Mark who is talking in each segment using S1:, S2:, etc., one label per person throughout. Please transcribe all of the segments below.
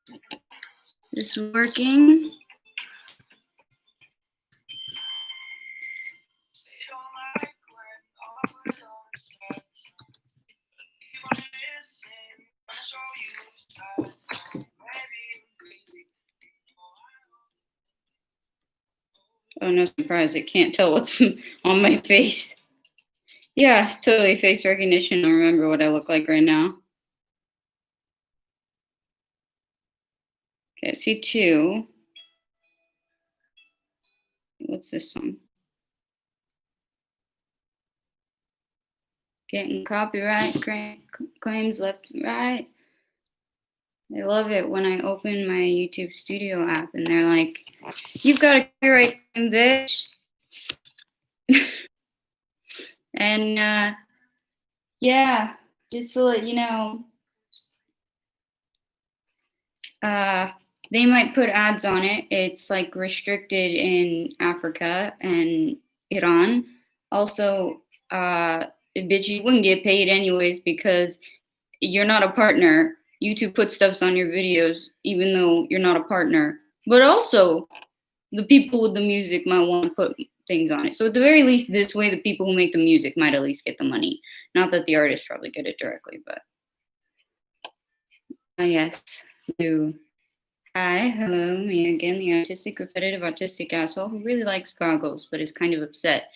S1: Is this working? Oh, no surprise. I can't tell what's on my face. Yeah, totally face recognition. I don't remember what I look like right now. Okay, see two. What's this song? Getting copyright claims left and right. I love it when I open my YouTube Studio app and they're like, "You've got a copyright claim, bitch." And yeah, just to let you know, they might put ads on it. It's like restricted in Africa and Iran. Also, bitch, you wouldn't get paid anyways because you're not a partner. YouTube puts stuffs on your videos even though you're not a partner. But also, the people with the music might want to put things on it. So at the very least, this way, the people who make the music might at least get the money. Not that the artists probably get it directly, but yes, you. Hi, hello, me again, the autistic, repetitive autistic asshole who really likes goggles, but is kind of upset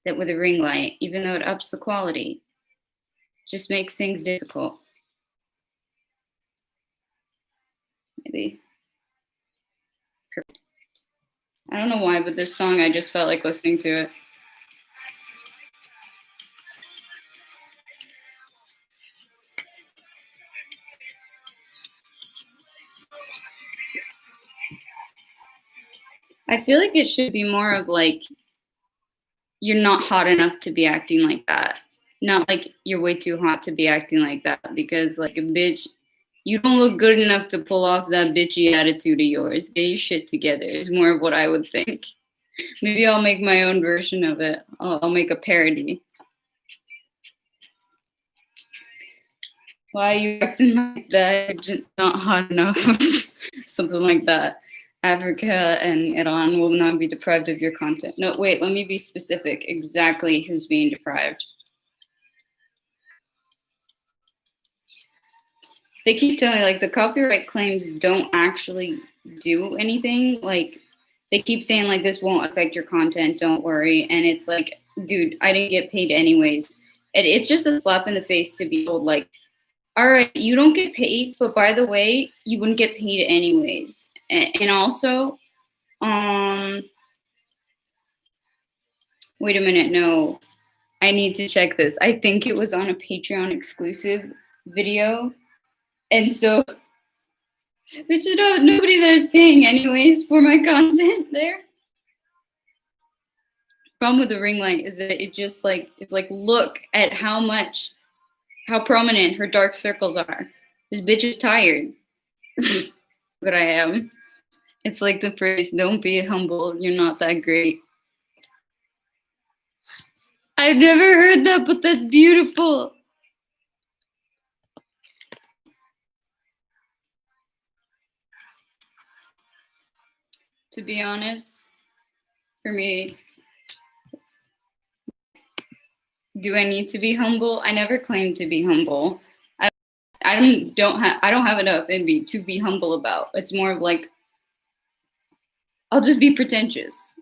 S1: that with a ring light, even though it ups the quality, just makes things difficult. Maybe. Perfect. I don't know why, but this song, I just felt like listening to it. I feel like it should be more of like, you're not hot enough to be acting like that. Not like you're way too hot to be acting like that, because like a bitch, you don't look good enough to pull off that bitchy attitude of yours. Get your shit together is more of what I would think. Maybe I'll make my own version of it. I'll make a parody. Why are you acting like that? You're just not hot enough. Something like that. Africa and Iran will not be deprived of your content. No, wait, let me be specific. Exactly who's being deprived. They keep telling me, like, the copyright claims don't actually do anything. Like, they keep saying, like, this won't affect your content, don't worry. And it's like, dude, I didn't get paid anyways. It's just a slap in the face to be told, like, all right, you don't get paid, but by the way, you wouldn't get paid anyways. And also, wait a minute, no, I need to check this. I think it was on a Patreon exclusive video. And so there's nobody that is paying anyways for my content there. Problem with the ring light is that it just like, it's like, look at how prominent her dark circles are. This bitch is tired. But I am. It's like the phrase, don't be humble, you're not that great. I've never heard that, but that's beautiful. To be honest, for me, do I need to be humble? I never claimed to be humble. I don't have enough in me to be humble about. It's more of like, I'll just be pretentious.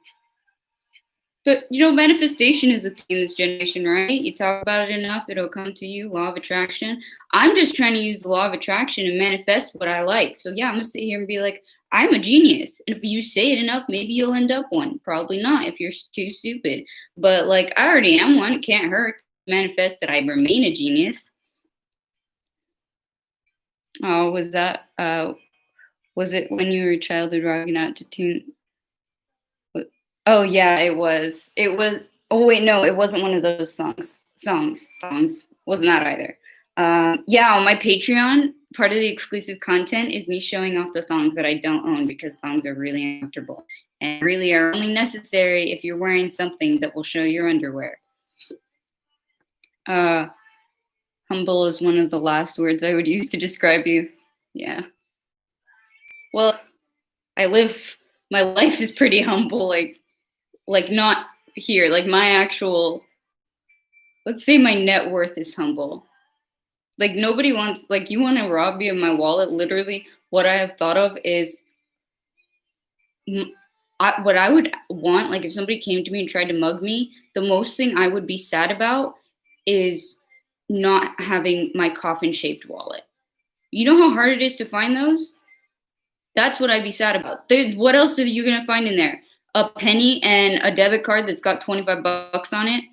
S1: But you know, manifestation is a thing in this generation, right? You talk about it enough, it'll come to you. Law of attraction. I'm just trying to use the law of attraction and manifest what I like. So yeah, I'm gonna sit here and be like, I'm a genius. And if you say it enough, maybe you'll end up one. Probably not if you're too stupid. But like, I already am one. It can't hurt. Manifest that I remain a genius. Oh, was it when you were a child rocking out to tune? Oh yeah, it was. It was. Oh wait, no, it wasn't one of those songs. Wasn't that either. Yeah, on my Patreon, part of the exclusive content is me showing off the thongs that I don't own because thongs are really uncomfortable and really are only necessary if you're wearing something that will show your underwear. Humble is one of the last words I would use to describe you. Yeah. Well, I live my life is pretty humble, like not here, like my actual let's say my net worth is humble. Like nobody wants like you want to rob me of my wallet. Literally, what I have thought of is what I would want. Like if somebody came to me and tried to mug me, the most thing I would be sad about is not having my coffin shaped wallet. You know how hard it is to find those? That's what I'd be sad about. What else are you gonna find in there? A penny and a debit card that's got 25 bucks on it.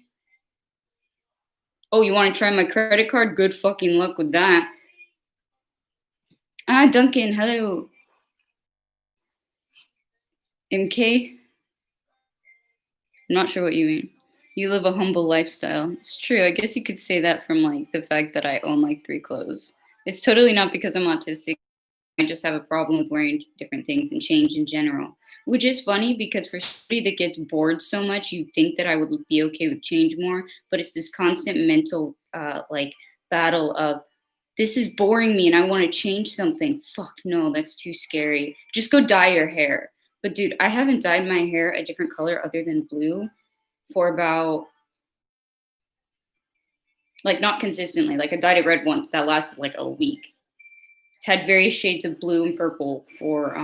S1: Oh, you want to try my credit card? Good fucking luck with that. Ah, Duncan, hello. MK? I'm not sure what you mean. You live a humble lifestyle. It's true. I guess you could say that from like the fact that I own like 3 clothes. It's totally not because I'm autistic. I just have a problem with wearing different things and change in general. Which is funny because for somebody that gets bored so much, you'd think that I would be okay with change more. But it's this constant mental like battle of this is boring me and I want to change something. Fuck no, that's too scary. Just go dye your hair. But dude, I haven't dyed my hair a different color other than blue for about like not consistently. Like I dyed it red once that lasted like a week. It's had various shades of blue and purple for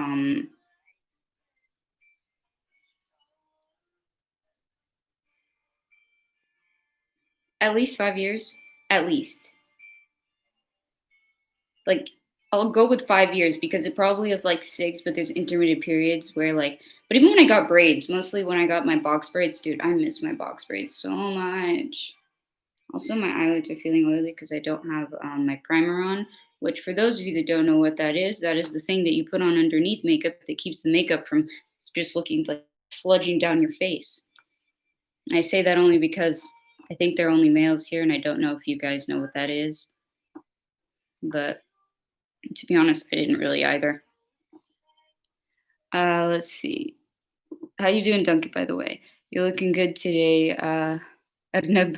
S1: at least 5 years. At least. Like I'll go with 5 years because it probably is like 6, but there's intermittent periods where like but even when I got braids, mostly when I got my box braids, dude, I miss my box braids so much. Also, my eyelids are feeling oily because I don't have my primer on, which for those of you that don't know what that is the thing that you put on underneath makeup that keeps the makeup from just looking like sludging down your face. I say that only because I think there are only males here, and I don't know if you guys know what that is. But to be honest, I didn't really either. Let's see. How you doing, Duncan? By the way, you're looking good today. Arnab,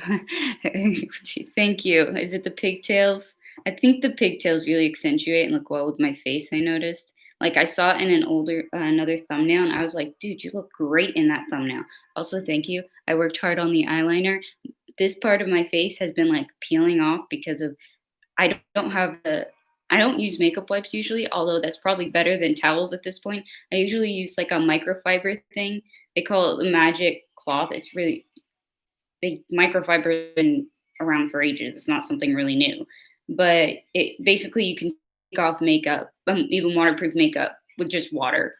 S1: thank you. Is it the pigtails? I think the pigtails really accentuate and look well with my face. I noticed. Like I saw it in an older another thumbnail, and I was like, "Dude, you look great in that thumbnail." Also, thank you. I worked hard on the eyeliner. This part of my face has been like peeling off because of I don't have the I don't use makeup wipes usually, although that's probably better than towels at this point. I usually use like a microfiber thing. They call it the magic cloth. It's really they microfiber has been around for ages. It's not something really new, but it basically you can take off makeup, even waterproof makeup, with just water.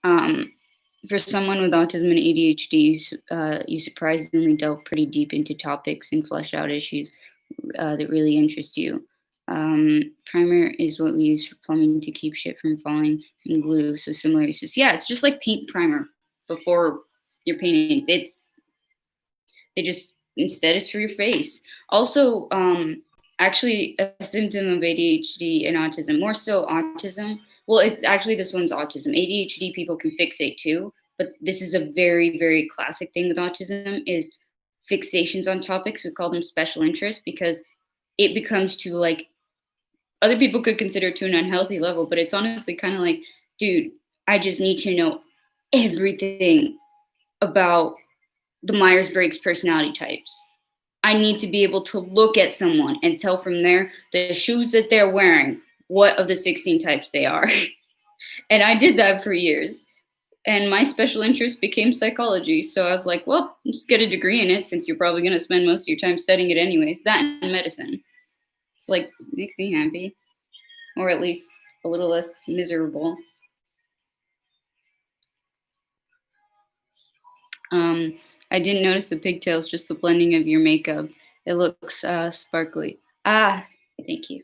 S1: Um, for someone with autism and ADHD, you surprisingly delve pretty deep into topics and flesh out issues that really interest you. Primer is what we use for plumbing to keep shit from falling, and glue. So similar uses. Yeah, it's just like paint primer before you're painting. It just instead it's for your face. Also, actually, a symptom of ADHD and autism, more so autism. Well, actually, this one's autism. ADHD people can fixate too, but this is a very, very classic thing with autism is fixations on topics. We call them special interests because it becomes to like other people could consider to an unhealthy level, but it's honestly kind of like, dude, I just need to know everything about the Myers Briggs personality types. I need to be able to look at someone and tell from there the shoes that they're wearing what of the 16 types they are. And I did that for years. And my special interest became psychology. So I was like, well, just get a degree in it since you're probably going to spend most of your time studying it anyways. That and medicine. It's like, makes me happy. Or at least a little less miserable. I didn't notice the pigtails, just the blending of your makeup. It looks sparkly. Ah, thank you.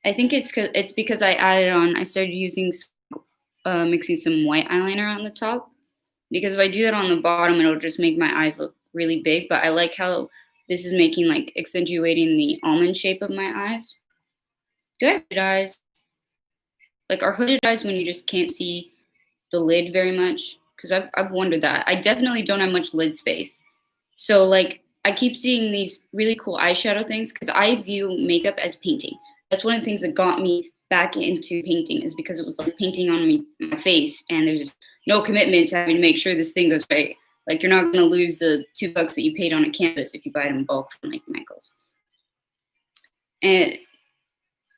S1: I think it's because I added on. I started using mixing some white eyeliner on the top because if I do that on the bottom, it'll just make my eyes look really big. But I like how this is making like accentuating the almond shape of my eyes. Do I have hooded eyes? Like are hooded eyes when you just can't see the lid very much? Because I've wondered that. I definitely don't have much lid space. So like I keep seeing these really cool eyeshadow things because I view makeup as painting. That's one of the things that got me back into painting is because it was like painting on my face, and there's just no commitment to having to make sure this thing goes right. Like you're not going to lose the $2 that you paid on a canvas if you buy it in bulk from like Michaels. And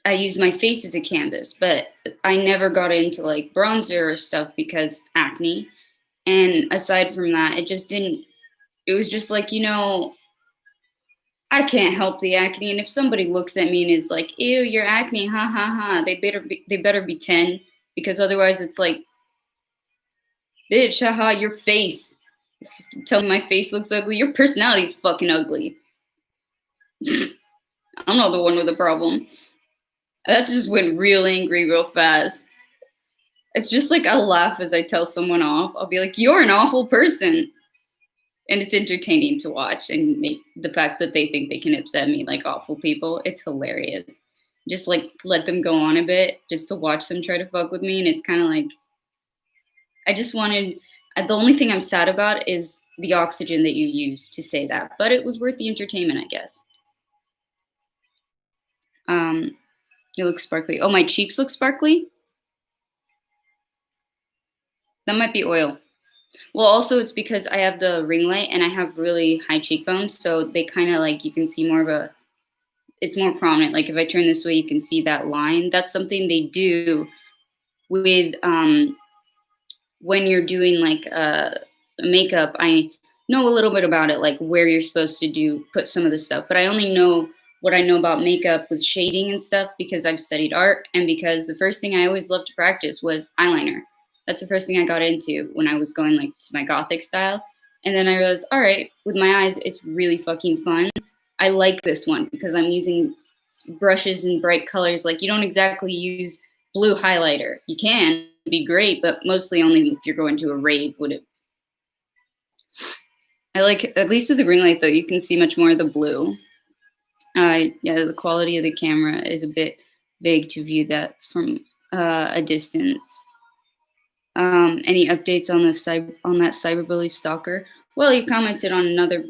S1: I used my face as a canvas, but I never got into like bronzer or stuff because acne. And aside from that, it just didn't. It was just like, I can't help the acne, and if somebody looks at me and is like, "Ew, your acne, ha ha ha," they better be 10, because otherwise it's like, bitch, haha, your face. Tell me my face looks ugly. Your personality's fucking ugly. I'm not the one with the problem. That just went real angry real fast. It's just like I'll laugh as I tell someone off. I'll be like, "You're an awful person." And it's entertaining to watch, and make the fact that they think they can upset me like awful people. It's hilarious. Just like let them go on a bit just to watch them try to fuck with me. And it's kind of like, I just wanted, the only thing I'm sad about is the oxygen that you use to say that, but it was worth the entertainment, I guess. You look sparkly. Oh, my cheeks look sparkly? That might be oil. Well, also it's because I have the ring light and I have really high cheekbones, so they kind of like, you can see more of a, it's more prominent. Like if I turn this way, you can see that line. That's something they do with when you're doing like makeup. I know a little bit about it, like where you're supposed to put some of the stuff, but I only know what I know about makeup with shading and stuff because I've studied art, and because the first thing I always loved to practice was eyeliner. That's the first thing I got into when I was going like to my gothic style. And then I realized, all right, with my eyes, it's really fucking fun. I like this one because I'm using brushes in bright colors. Like you don't exactly use blue highlighter. You can, be great, but mostly only if you're going to a rave would it. I like, at least with the ring light though, you can see much more of the blue. Yeah, the quality of the camera is a bit vague to view that from a distance. Any updates on that cyberbully stalker? Well, you commented on another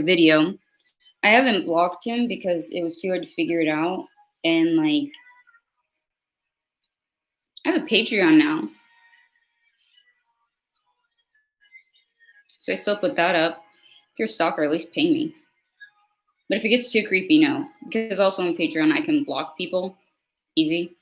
S1: video. I haven't blocked him because it was too hard to figure it out, and like I have a Patreon now, so I still put that up. If you're a stalker, at least pay me. But if it gets too creepy, no. Because also on Patreon, I can block people easy.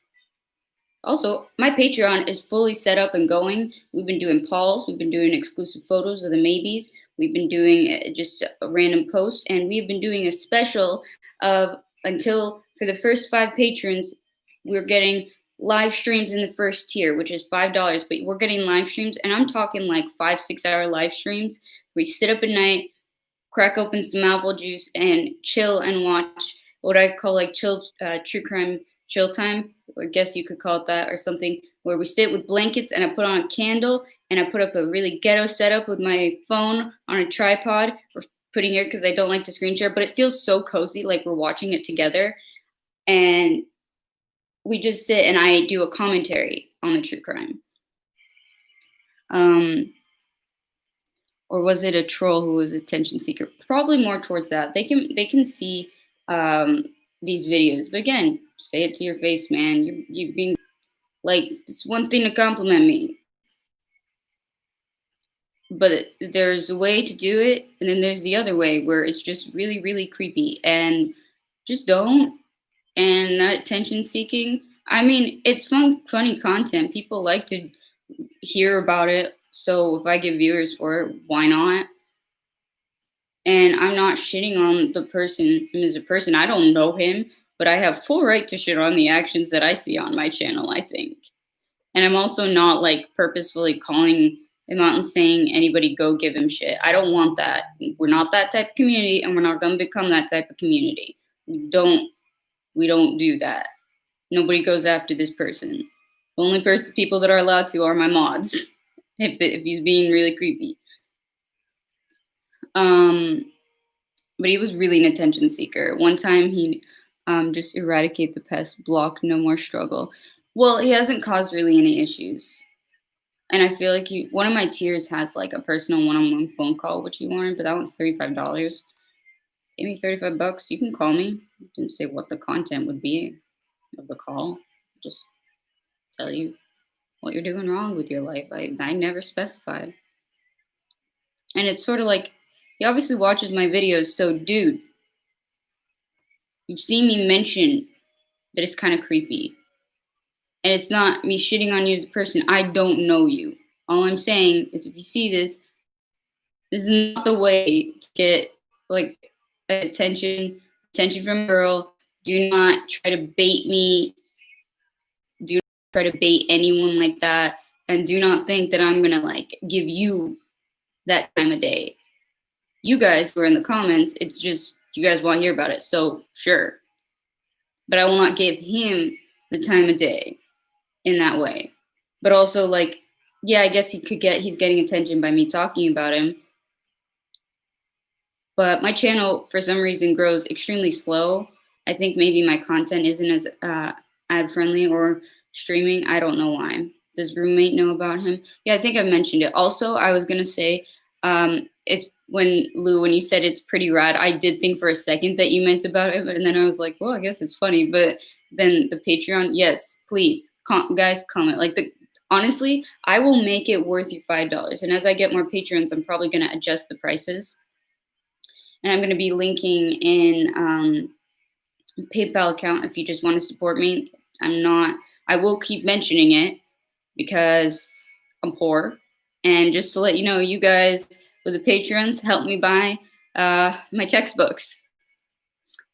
S1: Also, my Patreon is fully set up and going. We've been doing polls. We've been doing exclusive photos of the maybes. We've been doing just a random post. And we've been doing a special of, until for the first 5 patrons, we're getting live streams in the first tier, which is $5. But we're getting live streams. And I'm talking like 5-6 hour live streams. We sit up at night, crack open some apple juice, and chill and watch what I call like chill, true crime chill time. I guess you could call it that, or something, where we sit with blankets and I put on a candle and I put up a really ghetto setup with my phone on a tripod. We're putting here because I don't like to screen share, but it feels so cozy, like we're watching it together. And we just sit and I do a commentary on the true crime. Or was it a troll who was attention seeker? Probably more towards that. They can see these videos, but again, say it to your face, man. You're being like, it's one thing to compliment me, but there's a way to do it, and then there's the other way where it's just really, really creepy, and just don't. And that attention seeking, I mean, it's funny content. People like to hear about it. So if I get viewers for it, why not? And I'm not shitting on the person as a person. I don't know him, but I have full right to shit on the actions that I see on my channel, I think. And I'm also not like purposefully calling him out and saying anybody go give him shit. I don't want that. We're not that type of community, and we're not going to become that type of community. We don't do that. Nobody goes after this person. The only people that are allowed to are my mods. if he's being really creepy. But he was really an attention seeker. One time he just eradicate the pest, block, no more struggle. Well, he hasn't caused really any issues. And I feel like one of my tiers has like a personal one-on-one phone call, which he wanted, but that one's $35. Give me $35, you can call me. Didn't say what the content would be of the call. Just tell you what you're doing wrong with your life. I never specified. And it's sort of like he obviously watches my videos, so dude, you've seen me mention that it's kind of creepy. And it's not me shitting on you as a person. I don't know you. All I'm saying is if you see this, this is not the way to get like attention from a girl. Do not try to bait me. Do not try to bait anyone like that. And do not think that I'm gonna like give you that time of day. You guys who are in the comments, it's just you guys want to hear about it. So sure. But I will not give him the time of day in that way. But also like, yeah, I guess he's getting attention by me talking about him. But my channel, for some reason, grows extremely slow. I think maybe my content isn't as ad friendly or streaming. I don't know why. Does roommate know about him? Yeah, I think I've mentioned it. Also, I was gonna say, it's when you said it's pretty rad, I did think for a second that you meant about it, and then I was like, well, I guess it's funny. But then the Patreon, yes, please, guys, comment. Like honestly, I will make it worth you $5. And as I get more Patreons, I'm probably gonna adjust the prices. And I'm going to be linking in PayPal account if you just want to support me. I will keep mentioning it because I'm poor. And just to let you know, you guys with the patrons help me buy my textbooks.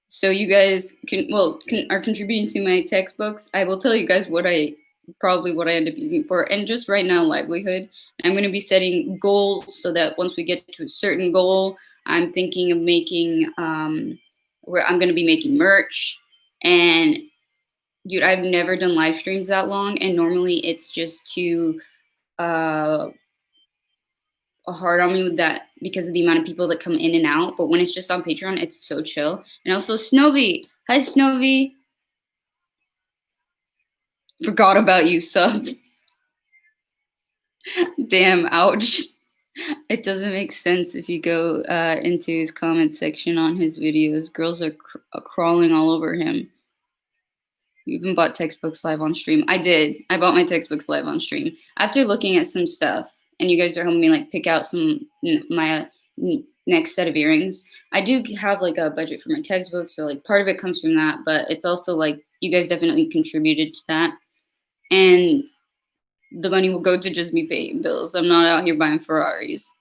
S1: So you guys are contributing to my textbooks. I will tell you guys what I end up using for, and just right now, livelihood. I'm going to be setting goals so that once we get to a certain goal, I'm thinking of making where I'm going to be making merch. And dude, I've never done live streams that long, and normally it's just too hard on me with that because of the amount of people that come in and out. But when it's just on Patreon, it's so chill. And also Snowy, hi Snowy. Forgot about you, sub. Damn, ouch. It doesn't make sense if you go into his comment section on his videos. Girls are crawling all over him. You even bought textbooks live on stream. I did. I bought my textbooks live on stream. After looking at some stuff, and you guys are helping me like pick out my next set of earrings. I do have like a budget for my textbooks, so like part of it comes from that, but it's also like you guys definitely contributed to that. And the money will go to just me paying bills. I'm not out here buying Ferraris.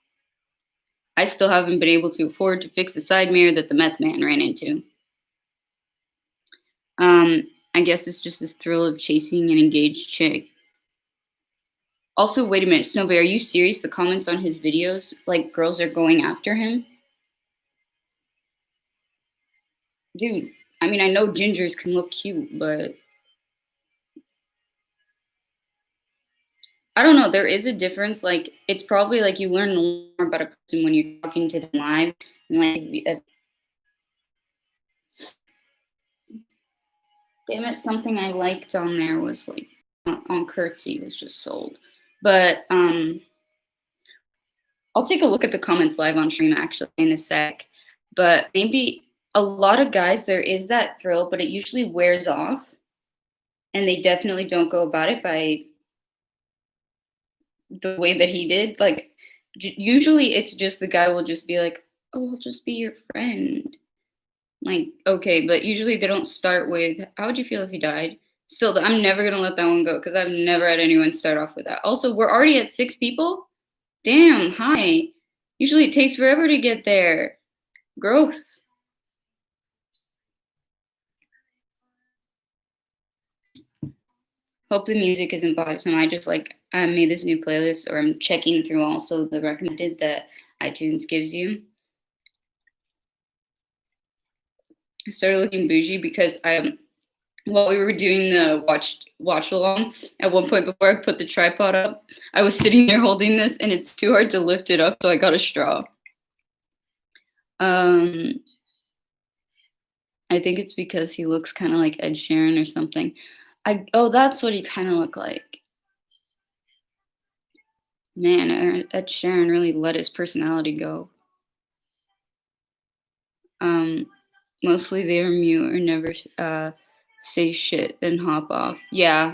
S1: I still haven't been able to afford to fix the side mirror that the meth man ran into. I guess it's just this thrill of chasing an engaged chick. Also, wait a minute, Snowbay, are you serious? The comments on his videos, like girls are going after him? Dude, I mean, I know gingers can look cute, but I don't know. There is a difference. Like, it's probably like you learn more about a person when you're talking to them live. And like, damn it, something I liked on there was like on Curtsy was just sold. But I'll take a look at the comments live on stream actually in a sec. But maybe a lot of guys, there is that thrill, but it usually wears off. And they definitely don't go about it by the way that he did. Like, usually it's just the guy will just be like, oh, I'll just be your friend. Like, okay, but usually they don't start with, how would you feel if you died? Still, I'm never going to let that one go because I've never had anyone start off with that. Also, we're already at 6 people? Damn, hi. Usually it takes forever to get there. Growth. Hope the music isn't bothersome. I made this new playlist, or I'm checking through also the recommended that iTunes gives you. I started looking bougie because while we were doing the watch along, at one point before I put the tripod up, I was sitting there holding this, and it's too hard to lift it up, so I got a straw. I think it's because he looks kind of like Ed Sheeran or something. That's what he kind of looked like. Man, Ed Sheeran really let his personality go. Mostly they are mute or never say shit, then hop off. Yeah,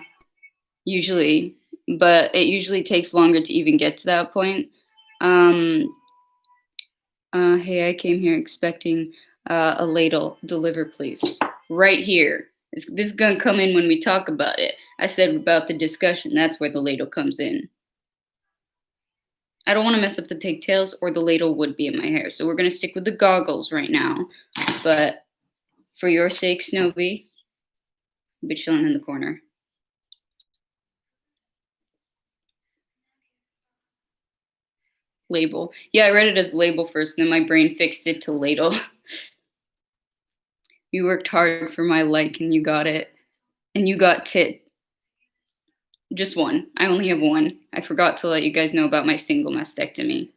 S1: usually, but it usually takes longer to even get to that point. Um, hey, I came here expecting a ladle. Deliver, please. Right here. This is gonna come in when we talk about it. I said about the discussion. That's where the ladle comes in. I don't want to mess up the pigtails, or the ladle would be in my hair. So we're gonna stick with the goggles right now. But for your sake, Snowy, I'll be chilling in the corner. Label. Yeah, I read it as label first, and then my brain fixed it to ladle. You worked hard for my like, and you got it. And you got tit. Just one. I only have one. I forgot to let you guys know about my single mastectomy.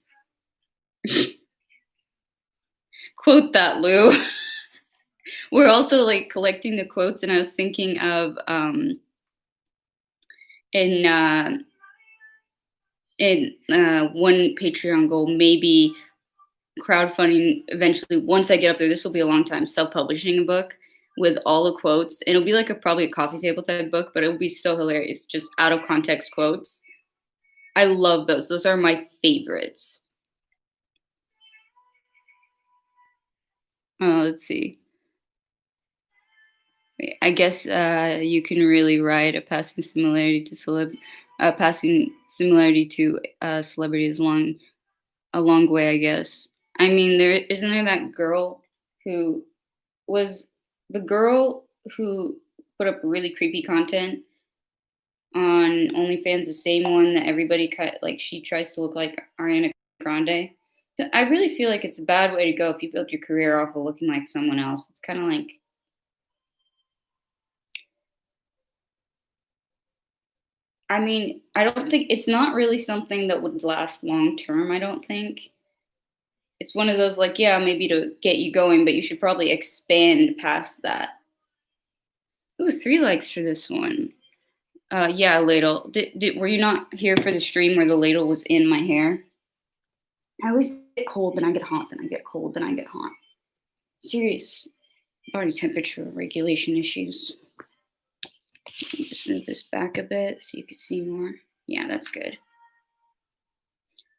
S1: Quote that, Lou. We're also like collecting the quotes, and I was thinking of in one Patreon goal, maybe crowdfunding eventually. Once I get up there, this will be a long time. Self-publishing a book with all the quotes, and it'll be like probably a coffee table type book, but it'll be so hilarious. Just out of context quotes. I love those. Those are my favorites. Let's see. I guess you can really write a passing similarity to celebrity is a long way, I guess. I mean, isn't there that girl who was the girl who put up really creepy content on OnlyFans, the same one that everybody like she tries to look like Ariana Grande. I really feel like it's a bad way to go if you build your career off of looking like someone else. It's kind of like, I mean, I don't think it's not really something that would last long term. I don't think it's one of those like, yeah, maybe to get you going, but you should probably expand past that. Ooh, 3 likes for this one. Yeah, ladle. Were you not here for the stream where the ladle was in my hair? I always get cold, then I get hot, then I get cold, then I get hot. Serious body temperature regulation issues. Let me just move this back a bit so you can see more. Yeah, that's good.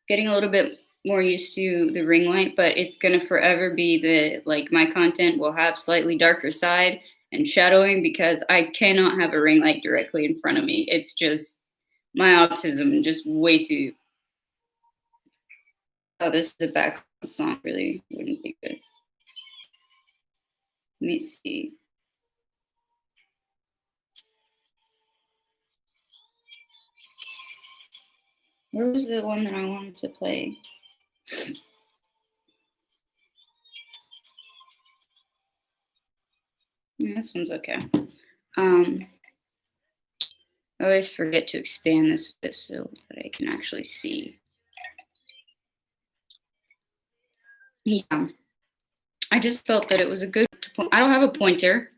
S1: Getting a little bit more used to the ring light, but it's gonna forever be like my content will have slightly darker side and shadowing because I cannot have a ring light directly in front of me. It's just my autism just way too. Oh, this is a background song. Really wouldn't be good. Let me see. Where was the one that I wanted to play? Yeah, this one's okay. I always forget to expand this a bit so that I can actually see. Yeah. I just felt that it was a good point. I don't have a pointer.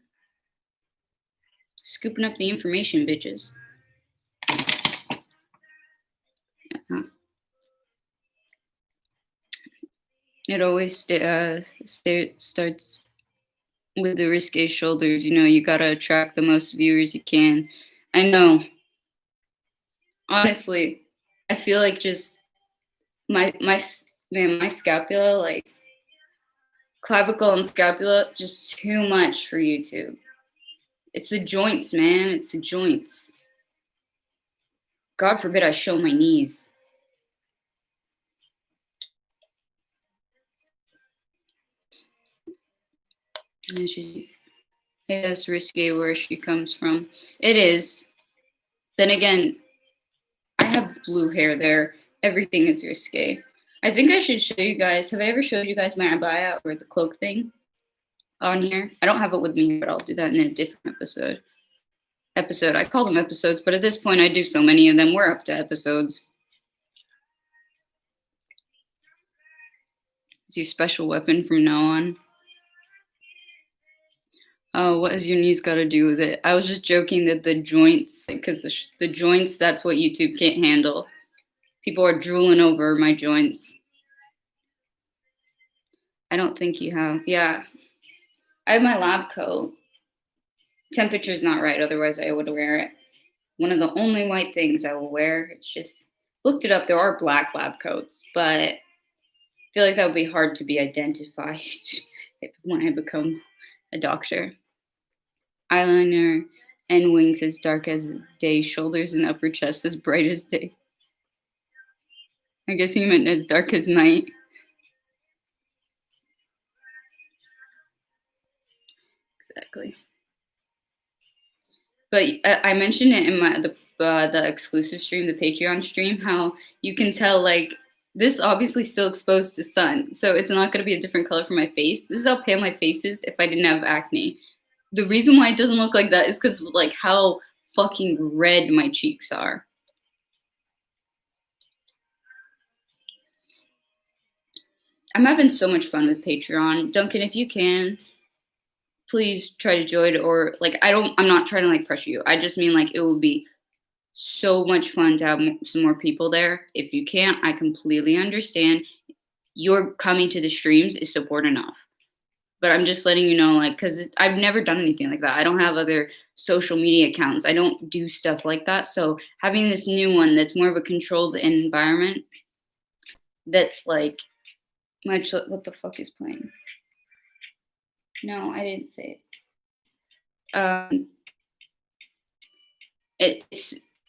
S1: Scooping up the information, bitches. It always starts with the risque shoulders. You know, you gotta attract the most viewers you can. I know. Honestly, I feel like just my scapula, like clavicle and scapula, just too much for YouTube. It's the joints, man. It's the joints. God forbid I show my knees. It's risque where she comes from. It is. Then again, I have blue hair there. Everything is risque. I think I should show you guys. Have I ever showed you guys my abaya or the cloak thing on here? I don't have it with me, but I'll do that in a different episode. I call them episodes, but at this point I do so many of them. We're up to episodes. It's your special weapon from now on. Oh, what has your knees got to do with it? I was just joking that the joints, because the joints, that's what YouTube can't handle. People are drooling over my joints. I don't think you have. Yeah. I have my lab coat. Temperature's not right, otherwise I would wear it. One of the only white things I will wear. It's just looked it up. There are black lab coats, but I feel like that would be hard to be identified when I become a doctor. Eyeliner and wings as dark as day, shoulders and upper chest as bright as day. I guess he meant as dark as night. Exactly. But I mentioned it in the exclusive stream, the Patreon stream, how you can tell like this obviously still exposed to sun, so it's not going to be a different color for my face. This is how pale my face is if I didn't have acne. The reason why it doesn't look like that is because like how fucking red my cheeks are. I'm having so much fun with Patreon. Duncan, if you can, please try to join, or like I'm not trying to like pressure you. I just mean like it would be so much fun to have some more people there. If you can't, I completely understand. Your coming to the streams is support enough. But I'm just letting you know, like, because I've never done anything like that. I don't have other social media accounts. I don't do stuff like that. So having this new one that's more of a controlled environment, that's like what the fuck is playing? No, I didn't say it.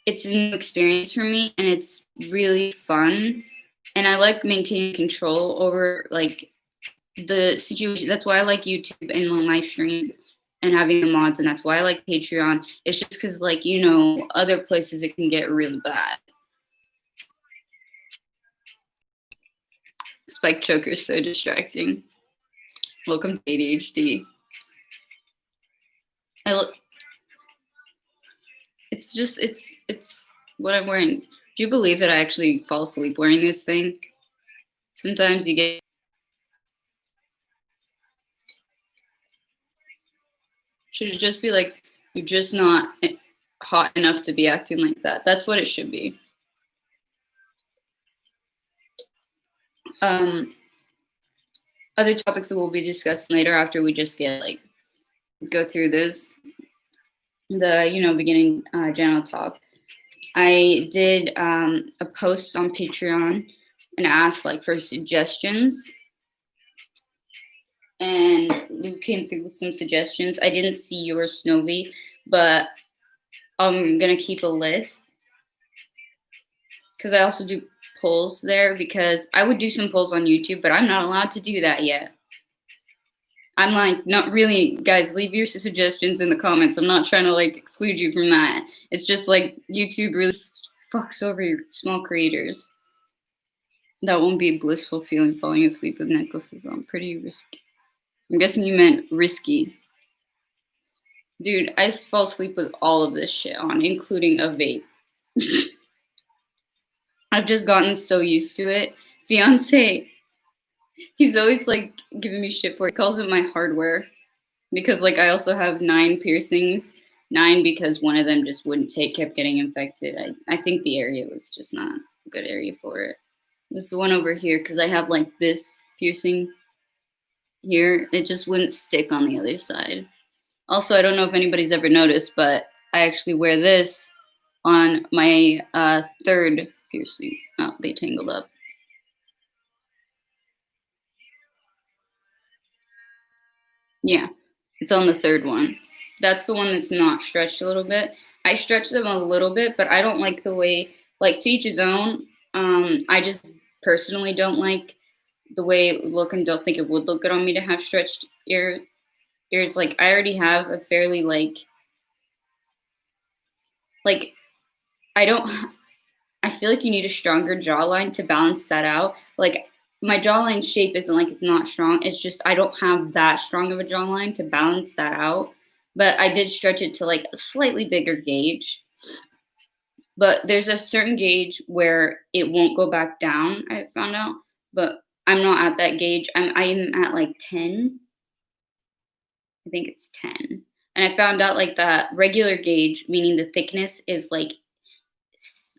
S1: It's a new experience for me, and it's really fun. And I like maintaining control over like the situation. That's why I like YouTube and live streams and having the mods, and that's why I like Patreon. It's just because, like, other places it can get really bad. Spike choker is so distracting. Welcome to ADHD. It's what I'm wearing. Do you believe that I actually fall asleep wearing this thing? Sometimes you get. Should it just be like, you're just not hot enough to be acting like that? That's what it should be. Other topics that we'll be discussing later after we just go through this. The, beginning general talk. I did a post on Patreon and asked for suggestions. And Luke came through with some suggestions. I didn't see yours, Snowy, but I'm going to keep a list. Because I also do polls there, because I would do some polls on YouTube, but I'm not allowed to do that yet. I'm like, not really, guys, leave your suggestions in the comments. I'm not trying to exclude you from that. It's just YouTube really fucks over your small creators. That won't be a blissful feeling falling asleep with necklaces on. Pretty risky. I'm guessing you meant risky. Dude, I just fall asleep with all of this shit on, including a vape. I've just gotten so used to it. Fiance, he's always giving me shit for it. He calls it my hardware, because I also have 9 piercings. 9 because one of them just wouldn't take, kept getting infected. I think the area was just not a good area for it. There's the one over here, because I have this piercing here. It just wouldn't stick on the other side. Also, I don't know if anybody's ever noticed, but I actually wear this on my 3rd piercing. Oh, they tangled up. Yeah, it's on the 3rd one. That's the one that's not stretched a little bit. I stretch them a little bit, but I don't like the way, to each his own. I just personally don't like the way it would look, and don't think it would look good on me to have stretched ears. I already have a fairly I feel like you need a stronger jawline to balance that out. My jawline shape isn't it's not strong. It's just I don't have that strong of a jawline to balance that out. But I did stretch it to a slightly bigger gauge. But there's a certain gauge where it won't go back down, I found out. But I'm not at that gauge. I'm at 10. I think it's 10. And I found out that regular gauge, meaning the thickness is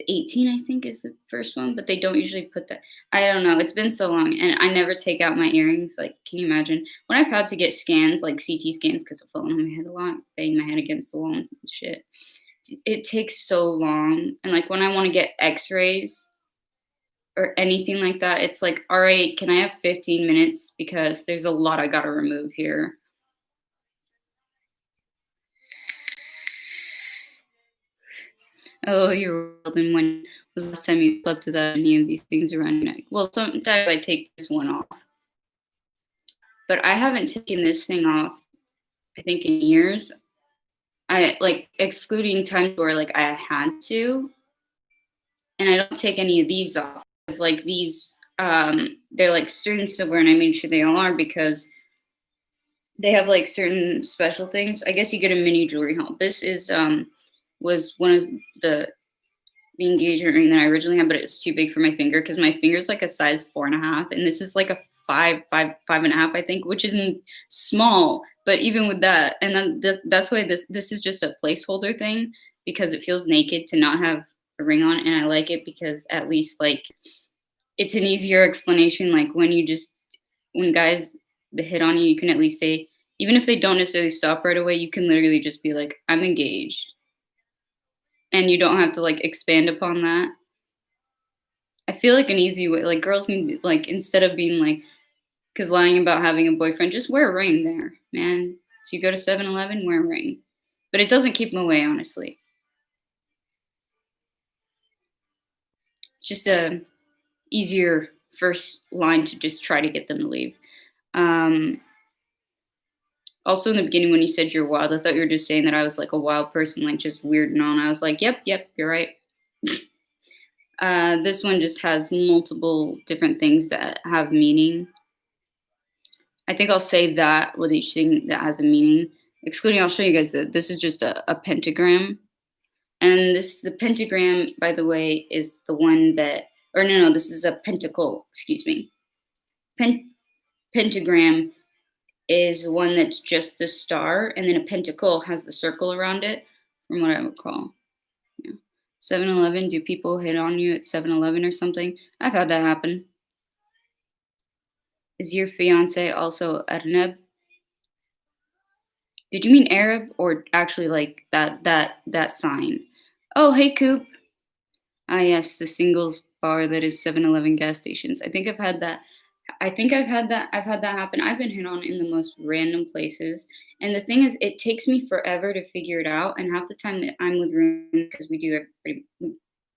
S1: 18, I think, is the first one, but they don't usually put that. I don't know. It's been so long, and I never take out my earrings. Like, can you imagine when I've had to get scans, like CT scans, because I've fallen on my head a lot, banging my head against the wall and shit. It takes so long, and like when I want to get X-rays or anything like that, it's like, all right, can I have 15 minutes because there's a lot I gotta remove here. Oh, you're wild. And when was the last time you slept without any of these things around your neck? Well, sometimes I take this one off, but I haven't taken this thing off, I think, in years. I like excluding times where like I had to, and I don't take any of these off. It's like these, they're like students to wear, and I made sure they all are because they have like certain special things. I guess you get a mini jewelry haul. This is was one of the engagement ring that I originally had, but it's too big for my finger because my finger's like a size 4.5, and this is like a 5.5, I think, which isn't small. But even with that, and then that's why this is just a placeholder thing because it feels naked to not have a ring on, and I like it because at least like it's an easier explanation. Like when guys that hit on you, you can at least say, even if they don't necessarily stop right away, you can literally just be like, I'm engaged, and you don't have to like expand upon that. I feel like an easy way, like girls need, like instead of being like, because lying about having a boyfriend, just wear a ring there, man. If you go to 7-Eleven, wear a ring. But it doesn't keep them away, honestly. It's just a easier first line to just try to get them to leave. Um, Also, in the beginning, when you said you're wild, I thought you were just saying that I was like a wild person, like just weird and on. I was like, yep, you're right. This one just has multiple different things that have meaning. I think I'll say that with each thing that has a meaning. Excluding, I'll show you guys that this is just a pentagram. And the pentagram, by the way, is the one that, or no, this is a pentacle, excuse me. Pentagram is one that's just the star, and then a pentacle has the circle around it, from what I recall. Yeah. 7-Eleven, do people hit on you at 7-Eleven or something? I've had that happen. Is your fiance also Arnab? Did you mean Arab or actually like that sign? Oh, hey Coop. Ah, yes, the singles bar that is 7-Eleven gas stations. I think I've had that. I think I've had that. I've had that happen. I've been hit on in the most random places. And the thing is, it takes me forever to figure it out. And half the time that I'm with roommates, because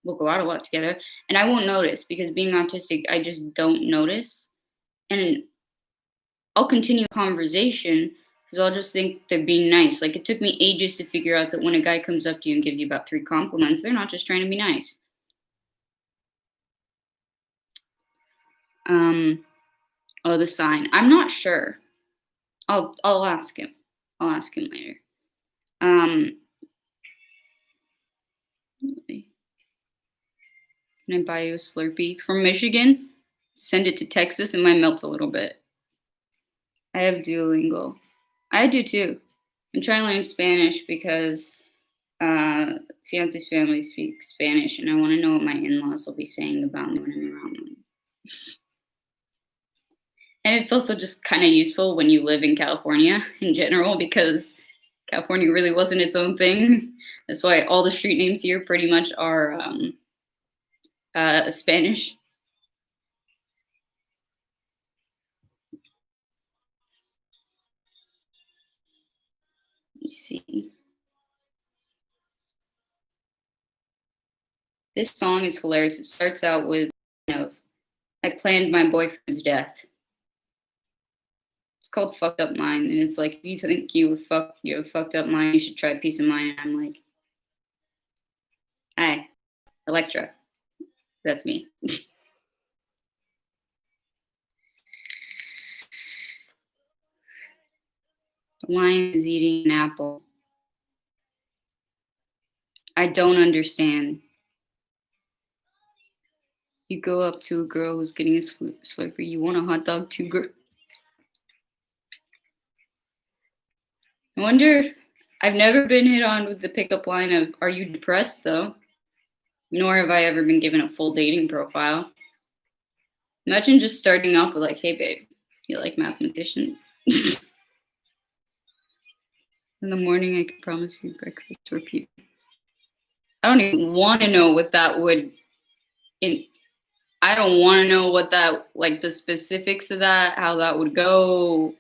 S1: we'll go out a lot together, and I won't notice because being autistic, I just don't notice. And I'll continue a conversation because I'll just think they're being nice. Like it took me ages to figure out that when a guy comes up to you and gives you about 3 compliments, they're not just trying to be nice. Um, oh, the sign. I'm not sure. I'll ask him. I'll ask him later. Um, can I buy you a Slurpee from Michigan? Send it to Texas, it might melt a little bit. I have Duolingo. I do too. I'm trying to learn Spanish because fiance's family speaks Spanish, and I want to know what my in-laws will be saying about me when I'm around them. And it's also just kind of useful when you live in California in general because California really wasn't its own thing. That's why all the street names here pretty much are Spanish. Let me see. This song is hilarious. It starts out with, you know, I planned my boyfriend's death. It's called Fucked Up Mind. And it's like, if you think you have fucked up mind, you should try Peace of Mind. And I'm like, hi, Electra. That's me. The lion is eating an apple. I don't understand. You go up to a girl who's getting a Slurpee. You want a hot dog too, girl? I wonder if I've never been hit on with the pickup line of "Are you depressed?" though. Nor have I ever been given a full dating profile. Imagine just starting off with like, hey babe, you like mathematicians? In the morning I can promise you breakfast torpedo. I don't even want to know what that would I don't want to know what that, like the specifics of that, how that would go.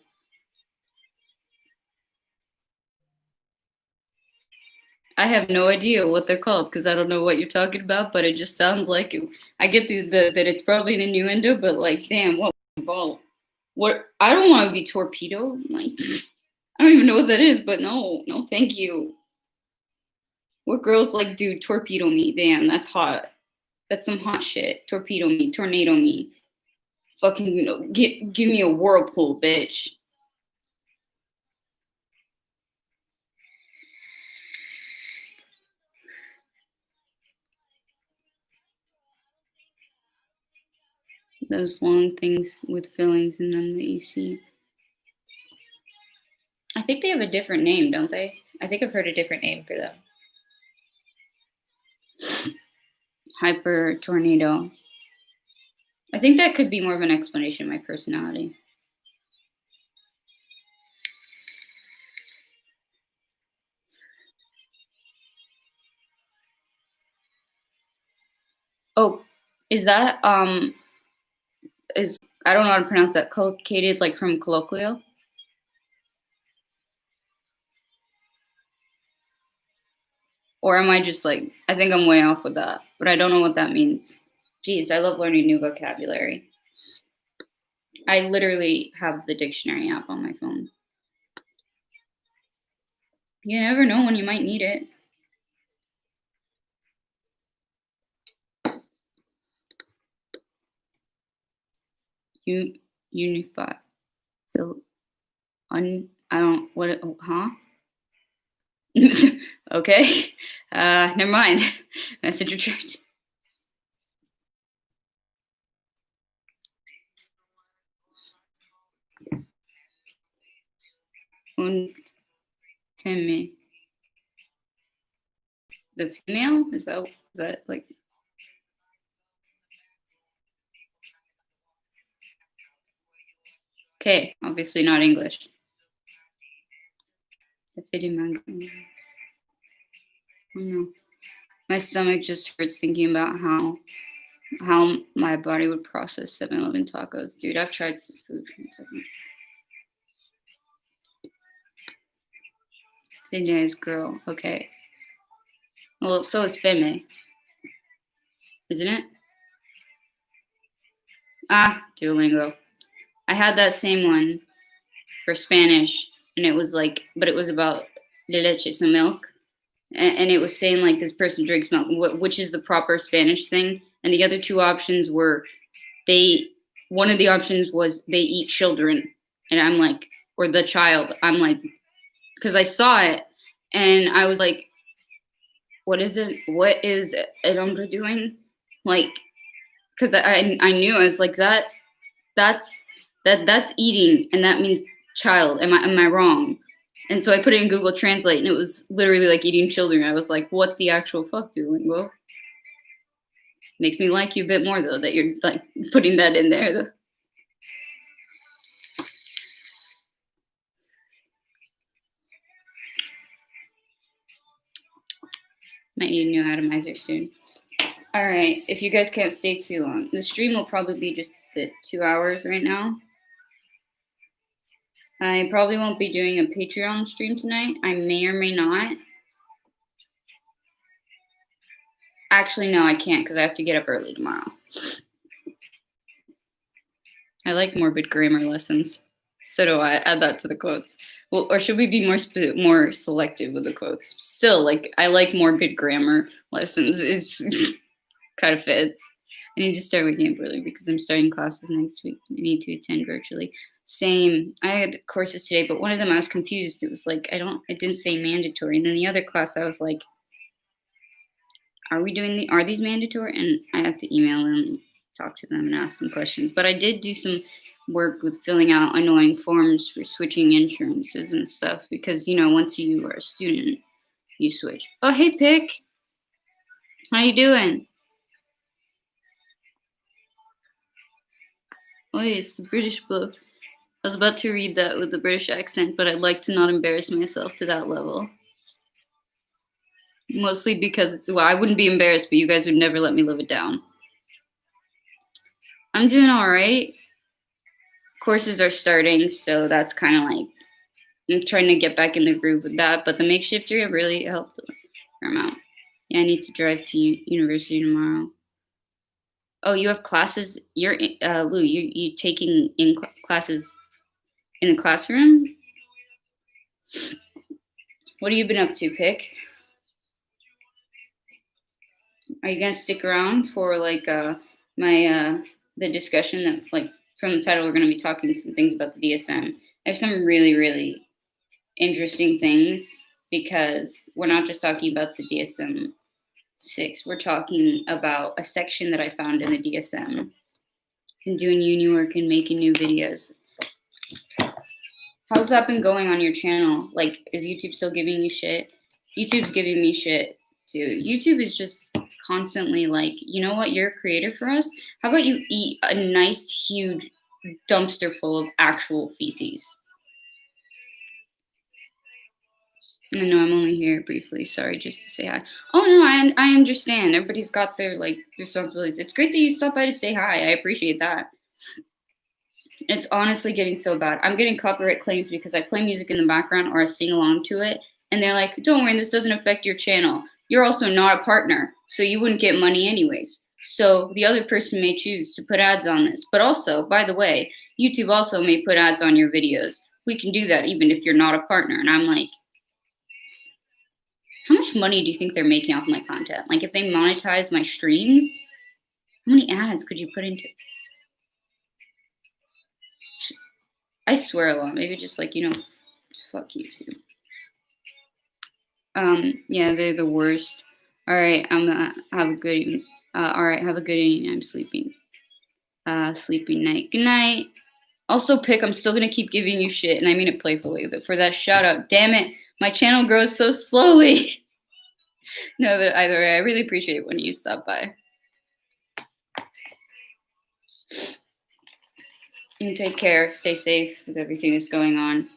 S1: I have no idea what they're called because I don't know what you're talking about, but it just sounds like it. I get that it's probably an innuendo, but like, damn, what involved? What? I don't want to be torpedoed. Like, I don't even know what that is, but no, no, thank you. What girls like do torpedo me? Damn, that's hot. That's some hot shit. Torpedo me, tornado me. Fucking, give me a whirlpool, bitch. Those long things with fillings in them that you see. I think they have a different name, don't they? I think I've heard a different name for them. Hyper tornado. I think that could be more of an explanation of my personality. Oh, is that is I don't know how to pronounce that, collocated like from colloquial? Or am I just like, I think I'm way off with that, but I don't know what that means. Jeez, I love learning new vocabulary. I literally have the dictionary app on my phone. You never know when you might need it. Unify. I don't, what, huh? Okay. Never mind. Message retrieved. Un femme. The female? Is that like? Okay, obviously not English. The fitting manga. Oh no. My stomach just hurts thinking about how my body would process 7-Eleven tacos. Dude, I've tried some food from 7. Femme is girl. Okay. Well, so is femme, isn't it? Ah, Duolingo. I had that same one for Spanish, and it was like, but it was about leche, some milk, and it was saying like this person drinks milk, which is the proper Spanish thing, and the other two options were they. One of the options was they eat children, and I'm like, or the child. I'm like, because I saw it, and I was like, what is it? What is El Hombre doing? Like, because I knew I was like that's that's eating, and that means child. Am I wrong? And so I put it in Google Translate, and it was literally like eating children. I was like, what the actual fuck, Duolingo? Makes me like you a bit more though that you're like putting that in there. Though. Might need a new atomizer soon. All right, if you guys can't stay too long, the stream will probably be just the 2 hours right now. I probably won't be doing a Patreon stream tonight. I may or may not. Actually, no, I can't because I have to get up early tomorrow. I like morbid grammar lessons. So do I. Add that to the quotes. Well, or should we be more selective with the quotes? Still, like I like morbid grammar lessons. It's kind of fits. I need to start waking up early because I'm starting classes next week. I need to attend virtually. Same. I had courses today, but one of them I was confused. It was like it didn't say mandatory. And then the other class I was like, are these mandatory? And I have to email them, talk to them and ask them questions. But I did do some work with filling out annoying forms for switching insurances and stuff because, once you are a student, you switch. Oh, hey, Pick. How you doing? Oh, it's the British bloke. I was about to read that with the British accent, but I'd like to not embarrass myself to that level. Mostly because, well, I wouldn't be embarrassed, but you guys would never let me live it down. I'm doing all right. Courses are starting, so that's kind of like, I'm trying to get back in the groove with that, but the makeshift year really helped a fair amount. Yeah, I need to drive to university tomorrow. Oh, you have classes? You're, Lou, you taking in classes in the classroom? What have you been up to, Pick? Are you gonna stick around for like my the discussion that like from the title we're gonna be talking some things about the DSM. There's some really interesting things because we're not just talking about the DSM 6. We're talking about a section that I found in the DSM and doing uni work and making new videos. How's that been going on your channel? Like, is YouTube still giving you shit? YouTube's giving me shit too. YouTube is just constantly like, you know what? You're a creator for us. How about you eat a nice, huge dumpster full of actual feces? I know I'm only here briefly. Sorry, just to say hi. Oh no, I understand. Everybody's got their like responsibilities. It's great that you stopped by to say hi. I appreciate that. It's honestly getting so bad. I'm getting copyright claims because I play music in the background or I sing along to it. And they're like, don't worry, this doesn't affect your channel. You're also not a partner, so you wouldn't get money anyways. So the other person may choose to put ads on this. But also, by the way, YouTube also may put ads on your videos. We can do that even if you're not a partner. And I'm like, how much money do you think they're making off my content? Like if they monetize my streams, how many ads could you put into? I swear a lot. Maybe just like, fuck YouTube. Yeah, they're the worst. All right, I'm gonna have a good evening. All right, have a good evening. I'm sleeping. Sleeping night. Good night. Also, Pick, I'm still gonna keep giving you shit, and I mean it playfully, but for that shout out, damn it, my channel grows so slowly. No, but either way, I really appreciate when you stop by. And take care, stay safe with everything that's going on.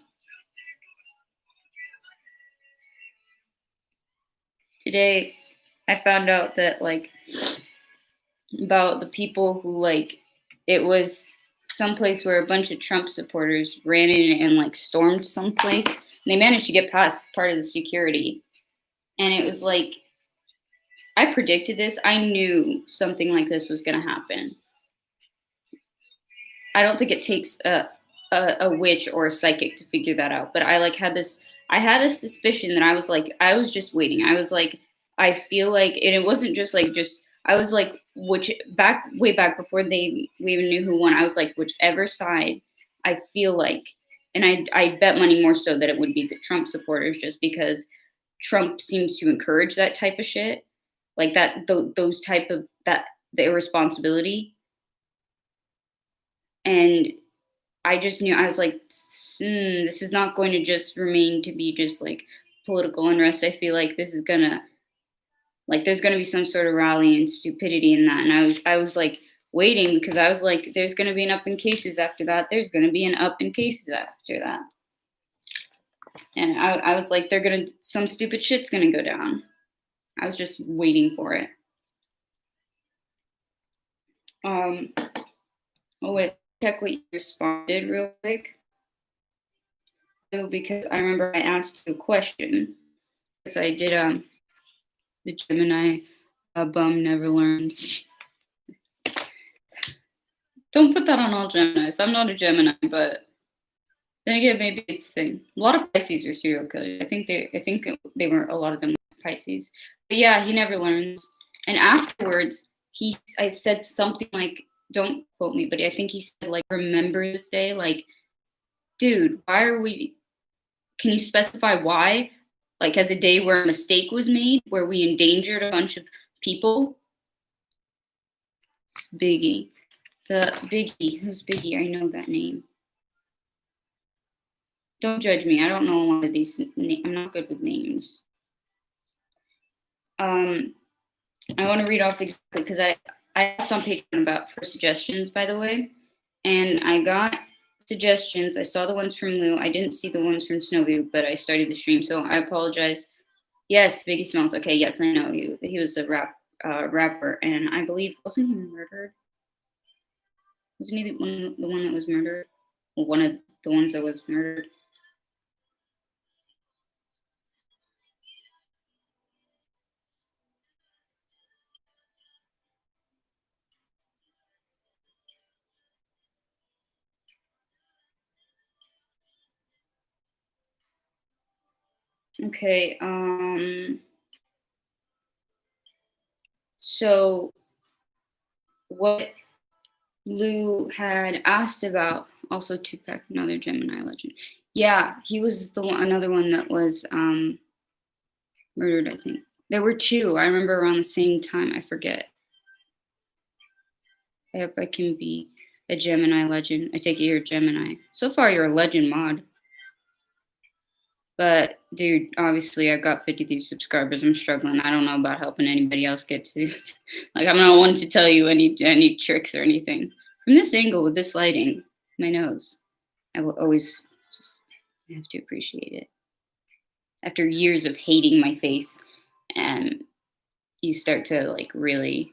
S1: Today, I found out that like about the people who like it was someplace where a bunch of Trump supporters ran in and like stormed someplace. And they managed to get past part of the security. And it was like I predicted this. I knew something like this was going to happen. I don't think it takes a witch or a psychic to figure that out. But I like had this. I had a suspicion that I was just waiting. I was like, I feel like, and it wasn't just like just. I was like, which back way back before we even knew who won. I was like, whichever side, I feel like, and I bet money more so that it would be the Trump supporters, just because Trump seems to encourage that type of shit, like that those type of that the irresponsibility. And I just knew I was like, this is not going to just remain to be just like political unrest. I feel like this is gonna like there's gonna be some sort of rally and stupidity in that. And I was like waiting because I was like, there's gonna be an up in cases after that. There's gonna be an up in cases after that. And I was like, some stupid shit's gonna go down. I was just waiting for it. Oh wait, check what you responded real quick. Because I remember I asked you a question. Because I did the Gemini bum never learns. Don't put that on all Geminis. I'm not a Gemini, but then again, maybe it's a thing. A lot of Pisces are serial killers. I think they were a lot of them Pisces. But yeah, he never learns. And afterwards, I said something like, don't quote me, but I think he said like, remember this day. Like, dude, why are we? Can you specify why? Like, as a day where a mistake was made, where we endangered a bunch of people. It's Biggie. The Biggie. Who's Biggie? I know that name. Don't judge me. I don't know a lot of these. I'm not good with names. I want to read off exactly because I asked on Patreon about for suggestions, by the way, and I got suggestions. I saw the ones from Lou. I didn't see the ones from Snowview, but I started the stream, so I apologize. Yes, Biggie Smalls. Okay, yes, I know he was a rapper, and I believe wasn't he murdered? Wasn't he the one that was murdered? Well, one of the ones that was murdered. Okay. So what Lou had asked about also Tupac, another Gemini legend. Yeah, he was the one, another one that was murdered. I think there were two. I remember around the same time. I forget. I hope I can be a Gemini legend. I take it you're a Gemini. So far, you're a legend mod. But dude, obviously I got 53 subscribers. I'm struggling. I don't know about helping anybody else get to. Like I'm not one to tell you any tricks or anything. From this angle with this lighting, my nose, I will always just have to appreciate it. After years of hating my face, and you start to like really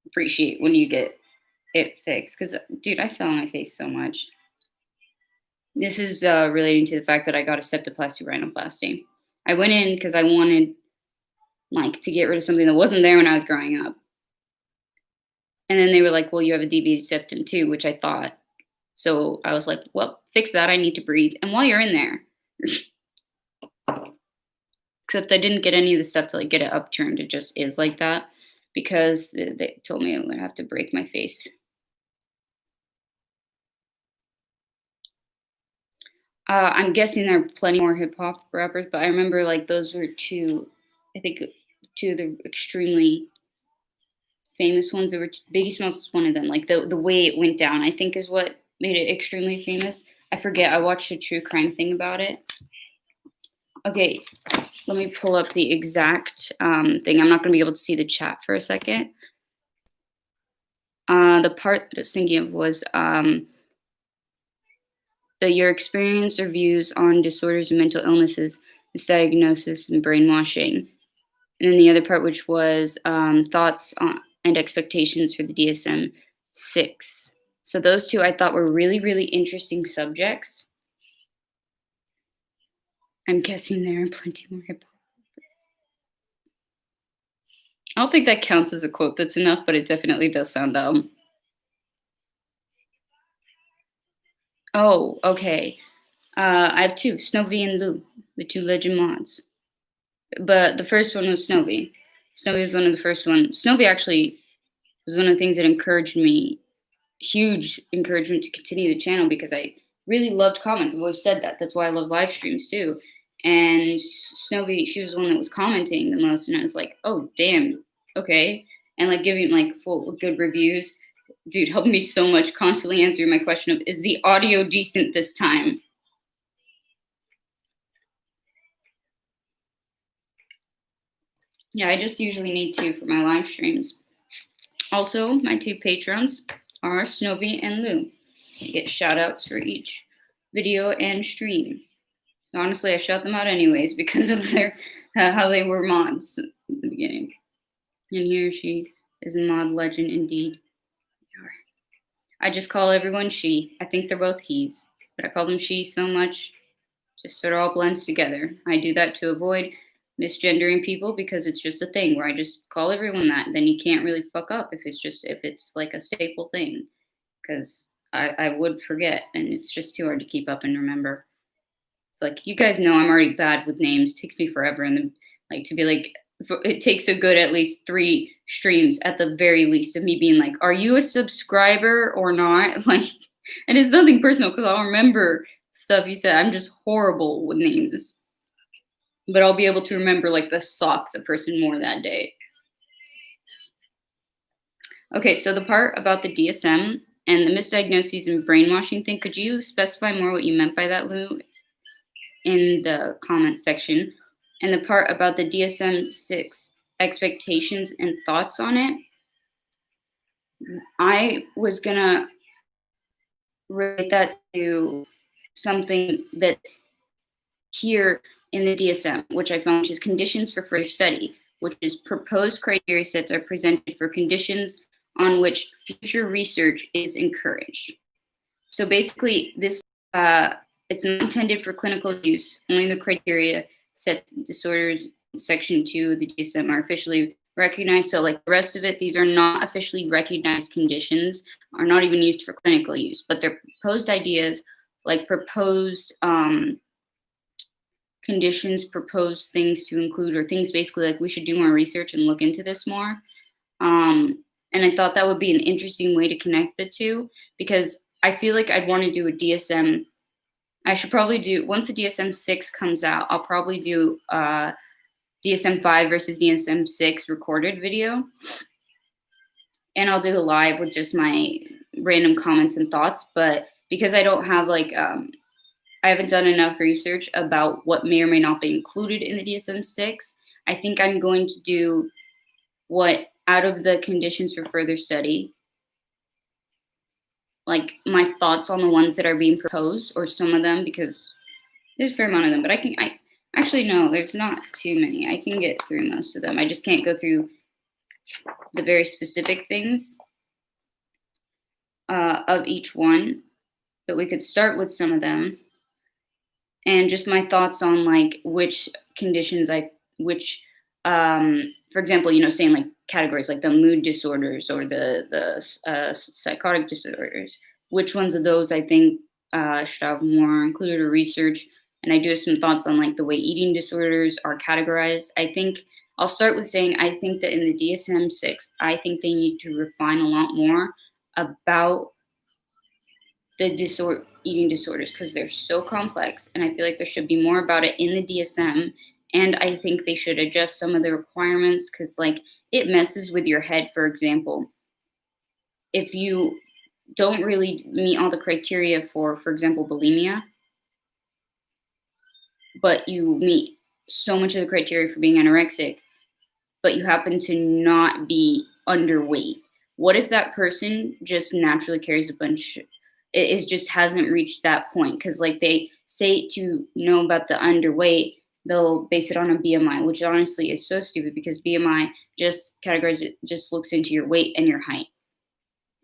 S1: appreciate when you get it fixed. Because dude, I fell on my face so much. This is relating to the fact that I got a septoplasty rhinoplasty. I went in because I wanted like to get rid of something that wasn't there when I was growing up. And then they were like, well, you have a deviated septum too, which I thought. So I was like, well, fix that. I need to breathe. And while you're in there, except I didn't get any of the stuff to like get it upturned. It just is like that because they told me I would have to break my face. I'm guessing there are plenty more hip hop rappers, but I remember like those were two, I think two of the extremely famous ones. There were Biggie Smalls was one of them. Like the way it went down, I think, is what made it extremely famous. I forget. I watched a true crime thing about it. Okay, let me pull up the exact thing. I'm not going to be able to see the chat for a second. The part that I was thinking of was your experience or views on disorders and mental illnesses, misdiagnosis, and brainwashing. And then the other part, which was thoughts on and expectations for the DSM-6. So those two I thought were really, really interesting subjects. I'm guessing there are plenty more hip hop. I don't think that counts as a quote. That's enough, but it definitely does sound dumb. Oh, okay. I have two, Snowy and Lou, the two legend mods. But the first one was Snowy. Snowy was one of the first ones. Snowy actually was one of the things that encouraged me, huge encouragement to continue the channel because I really loved comments. I've always said that. That's why I love live streams too. And Snowy, she was the one that was commenting the most, and I was like, oh damn, okay, and like giving like full good reviews. Dude, helped me so much, constantly answering my question of, is the audio decent this time? Yeah, I just usually need two for my live streams. Also, my two patrons are Snowy and Lou. I get shout outs for each video and stream. Honestly, I shout them out anyways because of their how they were mods at the beginning. And here she is a mod legend indeed. I just call everyone she. I think they're both he's, but I call them she so much, just so it all blends together. I do that to avoid misgendering people because it's just a thing where I just call everyone that. Then you can't really fuck up if it's like a staple thing, because I would forget, and it's just too hard to keep up and remember. It's like, you guys know I'm already bad with names. It takes me forever, and then like to be like, it takes a good at least 3 streams at the very least of me being like, are you a subscriber or not? Like, and it's nothing personal because I'll remember stuff you said. I'm just horrible with names, but I'll be able to remember like the socks a person wore that day. Okay, so the part about the DSM and the misdiagnoses and brainwashing thing, could you specify more what you meant by that, Lou, in the comment section? And the part about the DSM-6 expectations and thoughts on it, I was gonna relate that to something that's here in the DSM, which I found, which is conditions for further study, which is proposed criteria sets are presented for conditions on which future research is encouraged. So basically, this it's not intended for clinical use. Only the criteria sets disorders section 2 of the DSM are officially recognized. So like the rest of it, these are not officially recognized conditions, are not even used for clinical use, but they're proposed ideas, like proposed conditions, proposed things to include, or things basically like we should do more research and look into this more. And I thought that would be an interesting way to connect the two, because I feel like I'd want to do a DSM. I should probably do, once the DSM 6 comes out, I'll probably do DSM 5 versus DSM 6 recorded video. And I'll do a live with just my random comments and thoughts. But because I don't have like, I haven't done enough research about what may or may not be included in the DSM 6, I think I'm going to do what out of the conditions for further study, like my thoughts on the ones that are being proposed, or some of them, because there's a fair amount of them, but I actually, no, there's not too many. I can get through most of them. I just can't go through the very specific things of each one, but we could start with some of them, and just my thoughts on like which conditions for example, saying like categories like the mood disorders or the psychotic disorders, which ones of those I think should have more included or research. And I do have some thoughts on like the way eating disorders are categorized. I think I'll start with saying I think that in the DSM 6, I think they need to refine a lot more about the eating disorders, because they're so complex, and I feel like there should be more about it in the DSM. And I think they should adjust some of the requirements, because like it messes with your head. For example, if you don't really meet all the criteria for example, bulimia, but you meet so much of the criteria for being anorexic, but you happen to not be underweight, what if that person just naturally carries a bunch? It just hasn't reached that point, because like they say to know about the underweight, they'll base it on a BMI, which honestly is so stupid, because BMI just categorizes it, just looks into your weight and your height.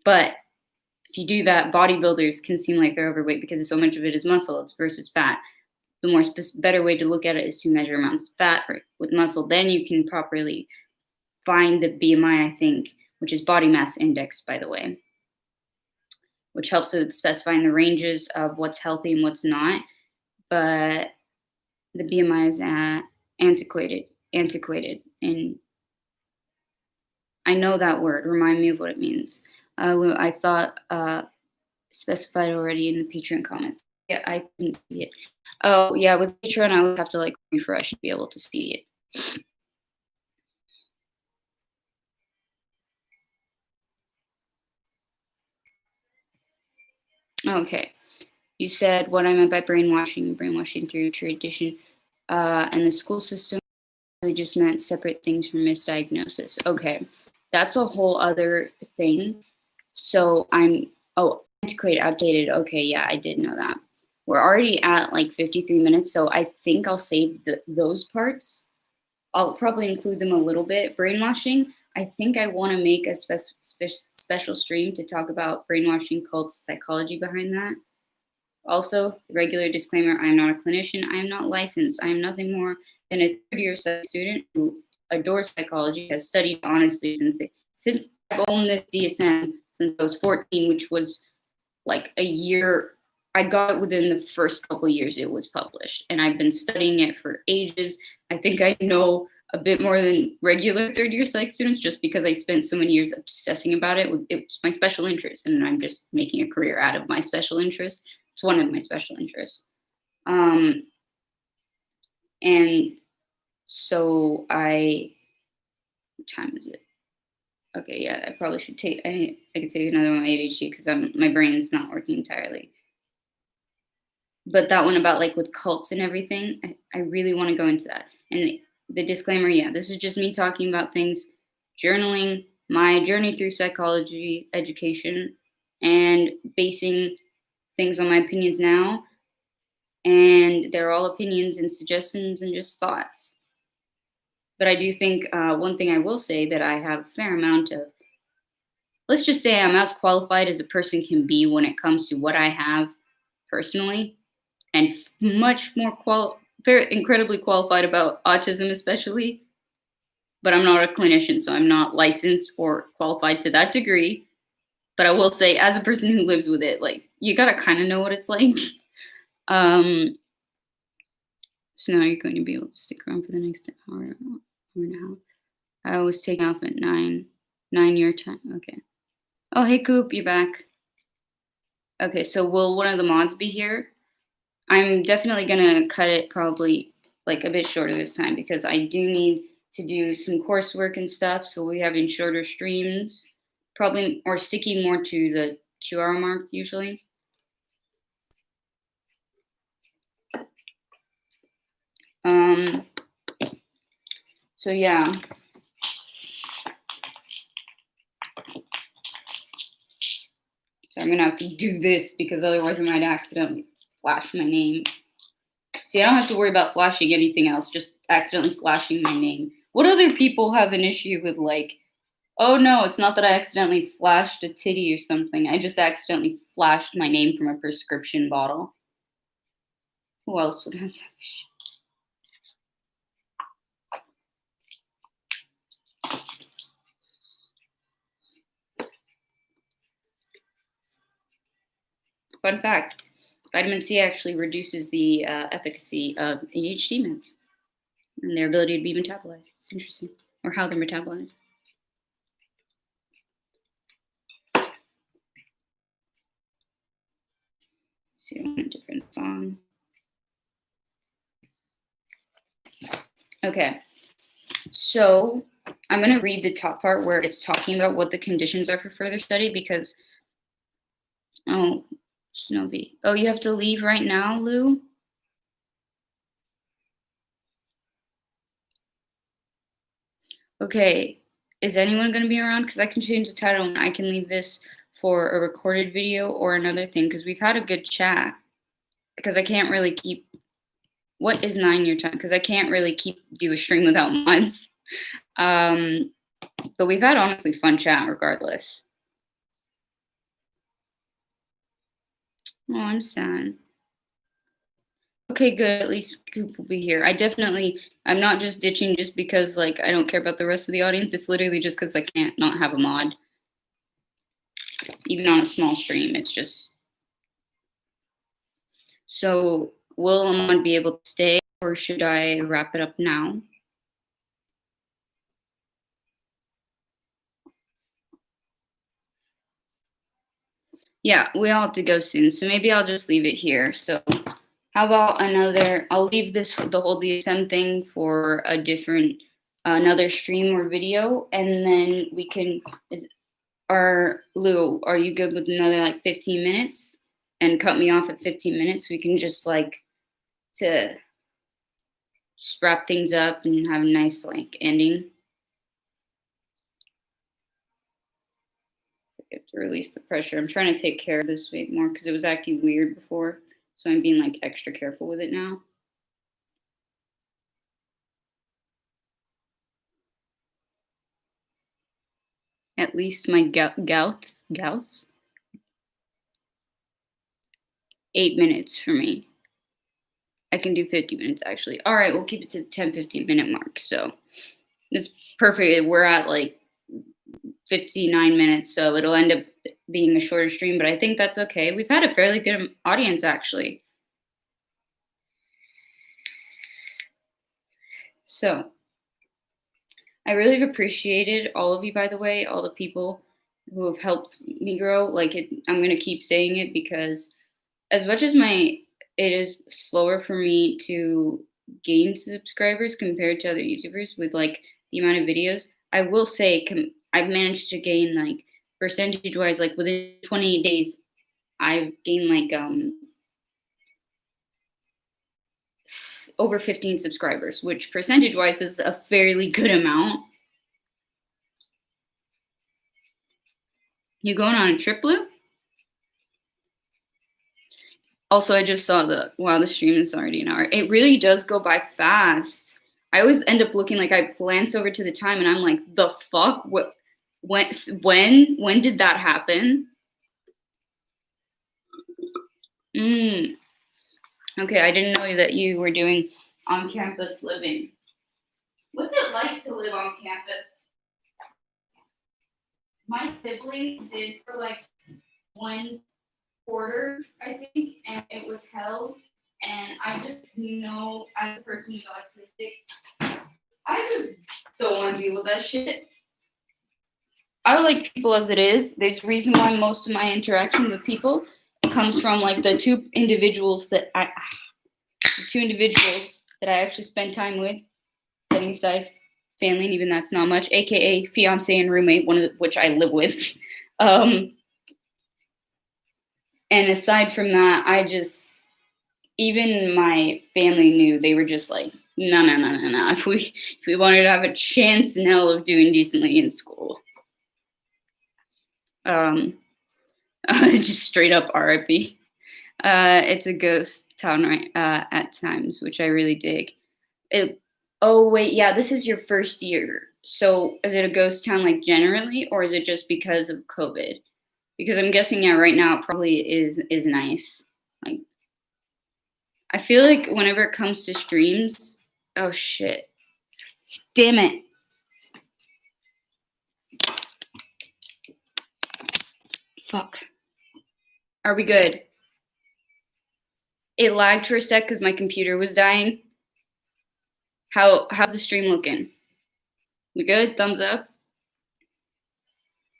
S1: But if you do that, bodybuilders can seem like they're overweight because so much of it is muscle, it's versus fat. The more better way to look at it is to measure amounts of fat with muscle. Then you can properly find the BMI, I think, which is body mass index, by the way, which helps with specifying the ranges of what's healthy and what's not. But the BMI is antiquated, and I know that word. Remind me of what it means. I thought specified already in the Patreon comments. Yeah, I didn't see it. Oh yeah, with Patreon I would have to like refresh to be able to see it. Okay. You said what I meant by brainwashing through tradition, and the school system really just meant separate things from misdiagnosis. Okay, that's a whole other thing. So antiquated, outdated. Okay, yeah, I did know that. We're already at like 53 minutes, so I think I'll save those parts. I'll probably include them a little bit. Brainwashing, I think I want to make a special stream to talk about brainwashing, cults, psychology behind that. Also, regular disclaimer, I am not a clinician. I am not licensed. I am nothing more than a third-year student who adores psychology, has studied honestly since I've owned this DSM since I was 14, which was like a year. I got it within the first couple of years it was published, and I've been studying it for ages. I think I know a bit more than regular third-year psych students, just because I spent so many years obsessing about it. It's my special interest, and I'm just making a career out of my special interest. It's one of my special interests. And so what time is it? Okay, yeah, I probably should I could take another one of my ADHD, because my brain's not working entirely. But that one about like with cults and everything, I really want to go into that. And the disclaimer, yeah, this is just me talking about things, journaling, my journey through psychology education, and basing things on my opinions now. And they're all opinions and suggestions and just thoughts. But I do think one thing I will say that I have a fair amount of, let's just say I'm as qualified as a person can be when it comes to what I have personally, and much more very incredibly qualified about autism, especially. But I'm not a clinician, so I'm not licensed or qualified to that degree. But I will say, as a person who lives with it, like you gotta kind of know what it's like. um, so now you're going to be able to stick around for the next hour and a half. I always take off at 9 your time. Okay. Oh, hey, Coop, you're back. Okay, so will one of the mods be here? I'm definitely gonna cut it probably like a bit shorter this time because I do need to do some coursework and stuff. So we're having shorter streams, probably, or sticking more to the 2 hour mark usually. So yeah. So I'm gonna have to do this because otherwise I might accidentally flash my name. See, I don't have to worry about flashing anything else, just accidentally flashing my name. What other people have an issue with, like, oh no, it's not that I accidentally flashed a titty or something. I just accidentally flashed my name from a prescription bottle. Who else would have that issue? Fun fact, vitamin C actually reduces the efficacy of ADHD meds and their ability to be metabolized. It's interesting. Or how they're metabolized. See, I want a different song. Okay, so I'm going to read the top part where it's talking about what the conditions are for further study because, oh, Snowbee. Oh, you have to leave right now, Lou? Okay, is anyone going to be around? Because I can change the title and I can leave this for a recorded video or another thing because we've had a good chat. Because I can't really keep, what is 9 your time? Because I can't really do a stream without mods. But we've had honestly fun chat regardless. Oh, I'm sad. Okay, good. At least Coop will be here. I'm not just ditching just because like I don't care about the rest of the audience. It's literally just because I can't not have a mod. Even on a small stream, it's just. So will a mod be able to stay or should I wrap it up now? Yeah, we all have to go soon. So maybe I'll just leave it here. So how about I'll leave the whole DSM thing for a different, another stream or video. And then we can, Lou, are you good with another like 15 minutes and cut me off at 15 minutes? We can just to just wrap things up and have a nice like ending. I have to release the pressure. I'm trying to take care of this weight more because it was acting weird before. So I'm being like extra careful with it now. At least my gouts, 8 minutes for me. I can do 50 minutes actually. All right, we'll keep it to the 10-15 minute mark. So it's perfect. We're at like 59 minutes, so it'll end up being a shorter stream, but I think that's okay. We've had a fairly good audience actually. So I really have appreciated all of you, by the way, all the people who have helped me grow. I'm going to keep saying it because as much as it is slower for me to gain subscribers compared to other YouTubers with like the amount of videos, I will say I've managed to gain like percentage wise, like within 28 days, I've gained like over 15 subscribers, which percentage-wise is a fairly good amount. You going on a trip, Lou? Also, I just saw the stream is already an hour. It really does go by fast. I always end up looking like I glance over to the time and I'm like, the fuck? What? When did that happen? Okay, I didn't know that you were doing on-campus living. What's it like to live on campus? My sibling did for like 1 quarter, I think, and it was hell. And I just know, as a person who's autistic, I just don't want to deal with that shit. I like people as it is. There's a reason why most of my interaction with people comes from like the two individuals that I actually spend time with, setting aside family, and even that's not much, aka fiance and roommate, one of which I live with. And aside from that, even my family knew. They were just like, no. If we wanted to have a chance in hell of doing decently in school. Just straight up RIP. It's a ghost town right at times, which I really dig. Oh wait, yeah, this is your first year. So is it a ghost town like generally, or is it just because of COVID? Because I'm guessing, yeah, right now it probably is nice. Like, I feel like whenever it comes to streams, oh shit, damn it. Fuck. Are we good? It lagged for a sec because my computer was dying. How's the stream looking? We good? Thumbs up?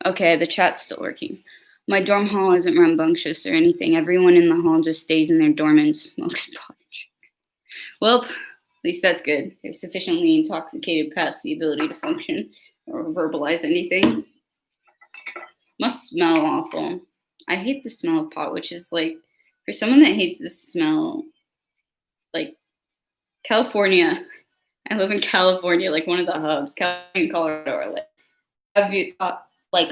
S1: Okay, the chat's still working. My dorm hall isn't rambunctious or anything. Everyone in the hall just stays in their dorm and smokes pot. Well, at least that's good. They're sufficiently intoxicated past the ability to function or verbalize anything. Must smell awful. I hate the smell of pot, which is like, for someone that hates the smell, like California. I live in California, like one of the hubs. California and Colorado are like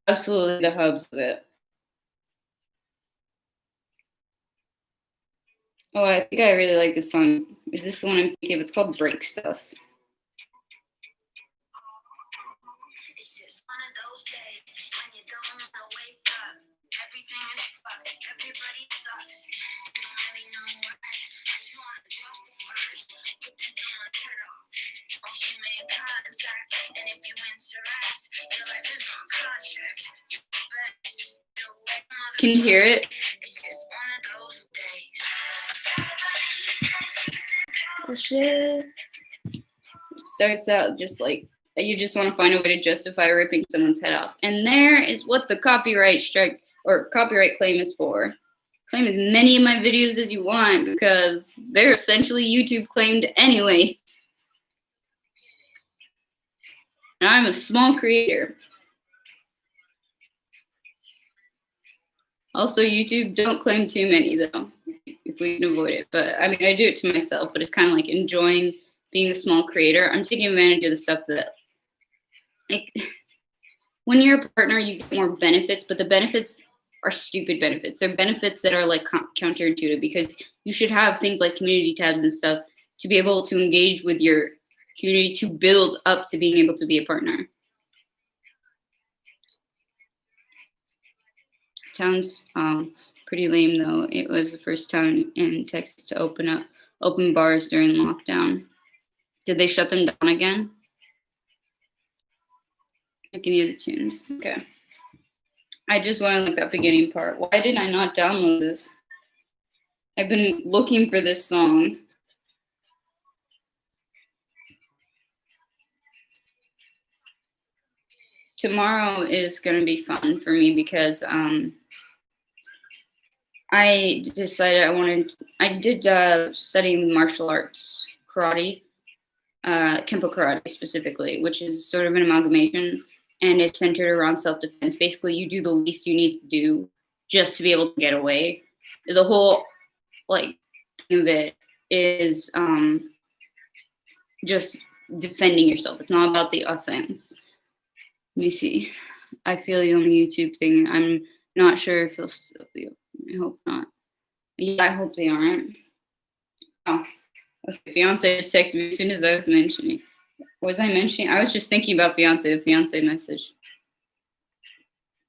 S1: absolutely the hubs of it. Oh, I think I really like this song. Is this the one I'm thinking of? It's called Break Stuff. It's just one of those days when you don't want to wake up. Everything is fucked. Everybody sucks. You don't really know why. You want to justify. Put this someone's head off. Or she made contact. And if you interact, your life is on contract. Can you hear it? It's just one of those days. Oh shit. It starts out just like you just want to find a way to justify ripping someone's head off. And there is what the copyright strike or copyright claim is for. Claim as many of my videos as you want because they're essentially YouTube claimed anyway. Now I'm a small creator. Also, YouTube, don't claim too many though, if we can avoid it. But I mean, I do it to myself, but it's kind of like enjoying being a small creator. I'm taking advantage of the stuff that, like, when you're a partner, you get more benefits, but the benefits are stupid benefits. They're benefits that are like counterintuitive because you should have things like community tabs and stuff to be able to engage with your community to build up to being able to be a partner. Sounds pretty lame though. It was the first town in Texas to open bars during lockdown. Did they shut them down again? I can hear the tunes. Okay. I just want to like that beginning part. Why did I not download this? I've been looking for this song. Tomorrow is going to be fun for me because I decided I did study martial arts, karate, Kempo karate specifically, which is sort of an amalgamation and it's centered around self-defense. Basically, you do the least you need to do just to be able to get away. The whole like of it is just defending yourself. It's not about the offense. Let me see. I feel you on the YouTube thing. I'm not sure if they'll still be open. I hope not. Yeah, I hope they aren't. Oh, okay. Fiance just texted me as soon as I was mentioning. What was I mentioning? I was just thinking about fiance, the fiance message.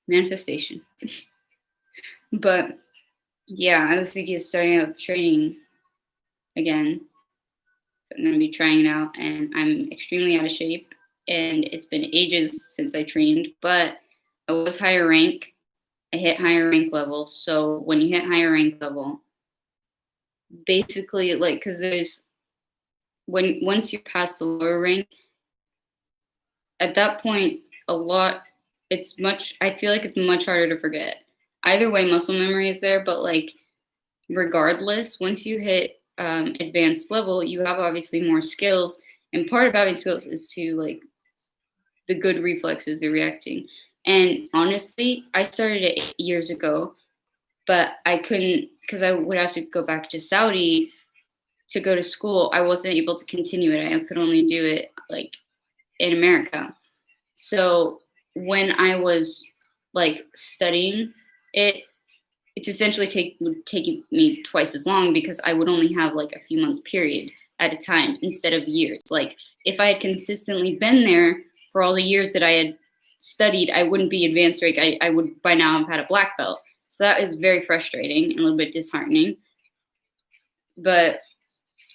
S1: Manifestation. But yeah, I was thinking of starting up training again. So I'm going to be trying it out, and I'm extremely out of shape. And it's been ages since I trained, but I was higher rank. I hit higher rank level. So when you hit higher rank level, basically, like, because there's once you pass the lower rank, at that point, I feel like it's much harder to forget. Either way, muscle memory is there, but like, regardless, once you hit advanced level, you have obviously more skills. And part of having skills is to like the good reflexes, the reacting. And honestly, I started it 8 years ago, but I couldn't because I would have to go back to Saudi to go to school. I wasn't able to continue it. I could only do it like in America. So when I was like studying it, it's essentially taking me twice as long because I would only have like a few months period at a time instead of years. Like if I had consistently been there for all the years that I had studied, I wouldn't be advanced rank. I would by now have had a black belt. So that is very frustrating and a little bit disheartening. But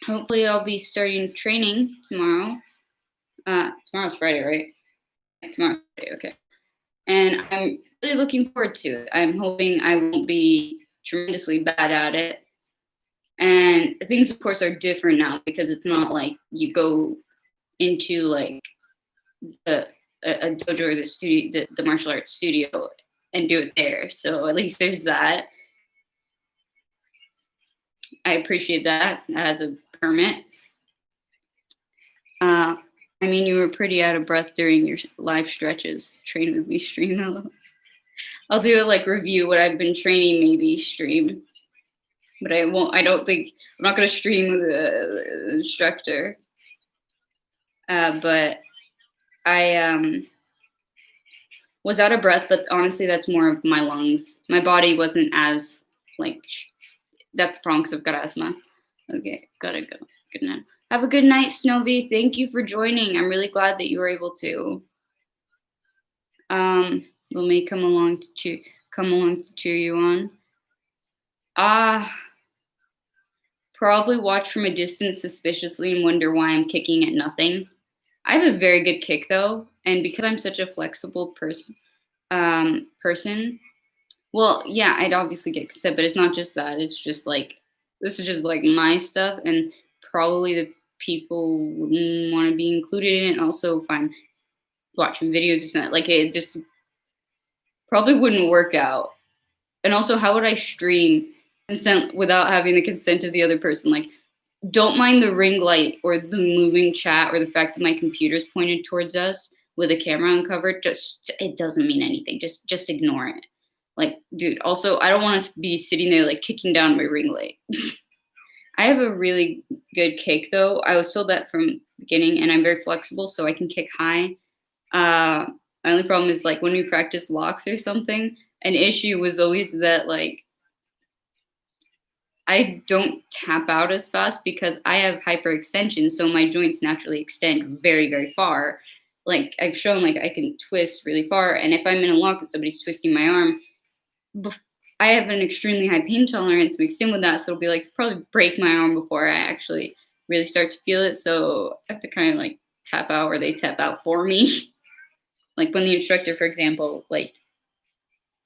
S1: hopefully I'll be starting training tomorrow. Tomorrow's Friday, right? Tomorrow's Friday, okay. And I'm really looking forward to it. I'm hoping I won't be tremendously bad at it. And things, of course, are different now because it's not like you go into like a dojo or the studio, the martial arts studio, and do it there. So at least there's that. I appreciate that as a permit. I mean, you were pretty out of breath during your live stretches. Train with me stream. I'll do a like review what I've been training, maybe stream. But I won't. I don't think I'm not gonna stream with an instructor. But I was out of breath. But honestly, that's more of my lungs. My body wasn't as like. That's the problem because I've got asthma. Okay, gotta go. Good night. Have a good night, Snowy. Thank you for joining. I'm really glad that you were able to. Will May come along to cheer you on. Probably watch from a distance suspiciously and wonder why I'm kicking at nothing. I have a very good kick though, and because I'm such a flexible person, well, yeah, I'd obviously get consent, but it's not just that. It's just like this is just like my stuff, and probably the people wouldn't want to be included in it. Also, if I'm watching videos or something, like it just probably wouldn't work out. And also, how would I stream consent without having the consent of the other person? Like, don't mind the ring light or the moving chat or the fact that my computer's pointed towards us with a camera uncovered. Just it doesn't mean anything. Just ignore it. Like, dude. Also, I don't want to be sitting there like kicking down my ring light. I have a really good kick though. I was told that from the beginning, and I'm very flexible, so I can kick high. My only problem is like when we practice locks or something. An issue was always that like I don't tap out as fast because I have hyperextension, so my joints naturally extend very, very far. Like I've shown, like I can twist really far, and if I'm in a lock and somebody's twisting my arm, I have an extremely high pain tolerance mixed in with that, so it'll be like probably break my arm before I actually really start to feel it. So I have to kind of like tap out, or they tap out for me. Like when the instructor, for example, like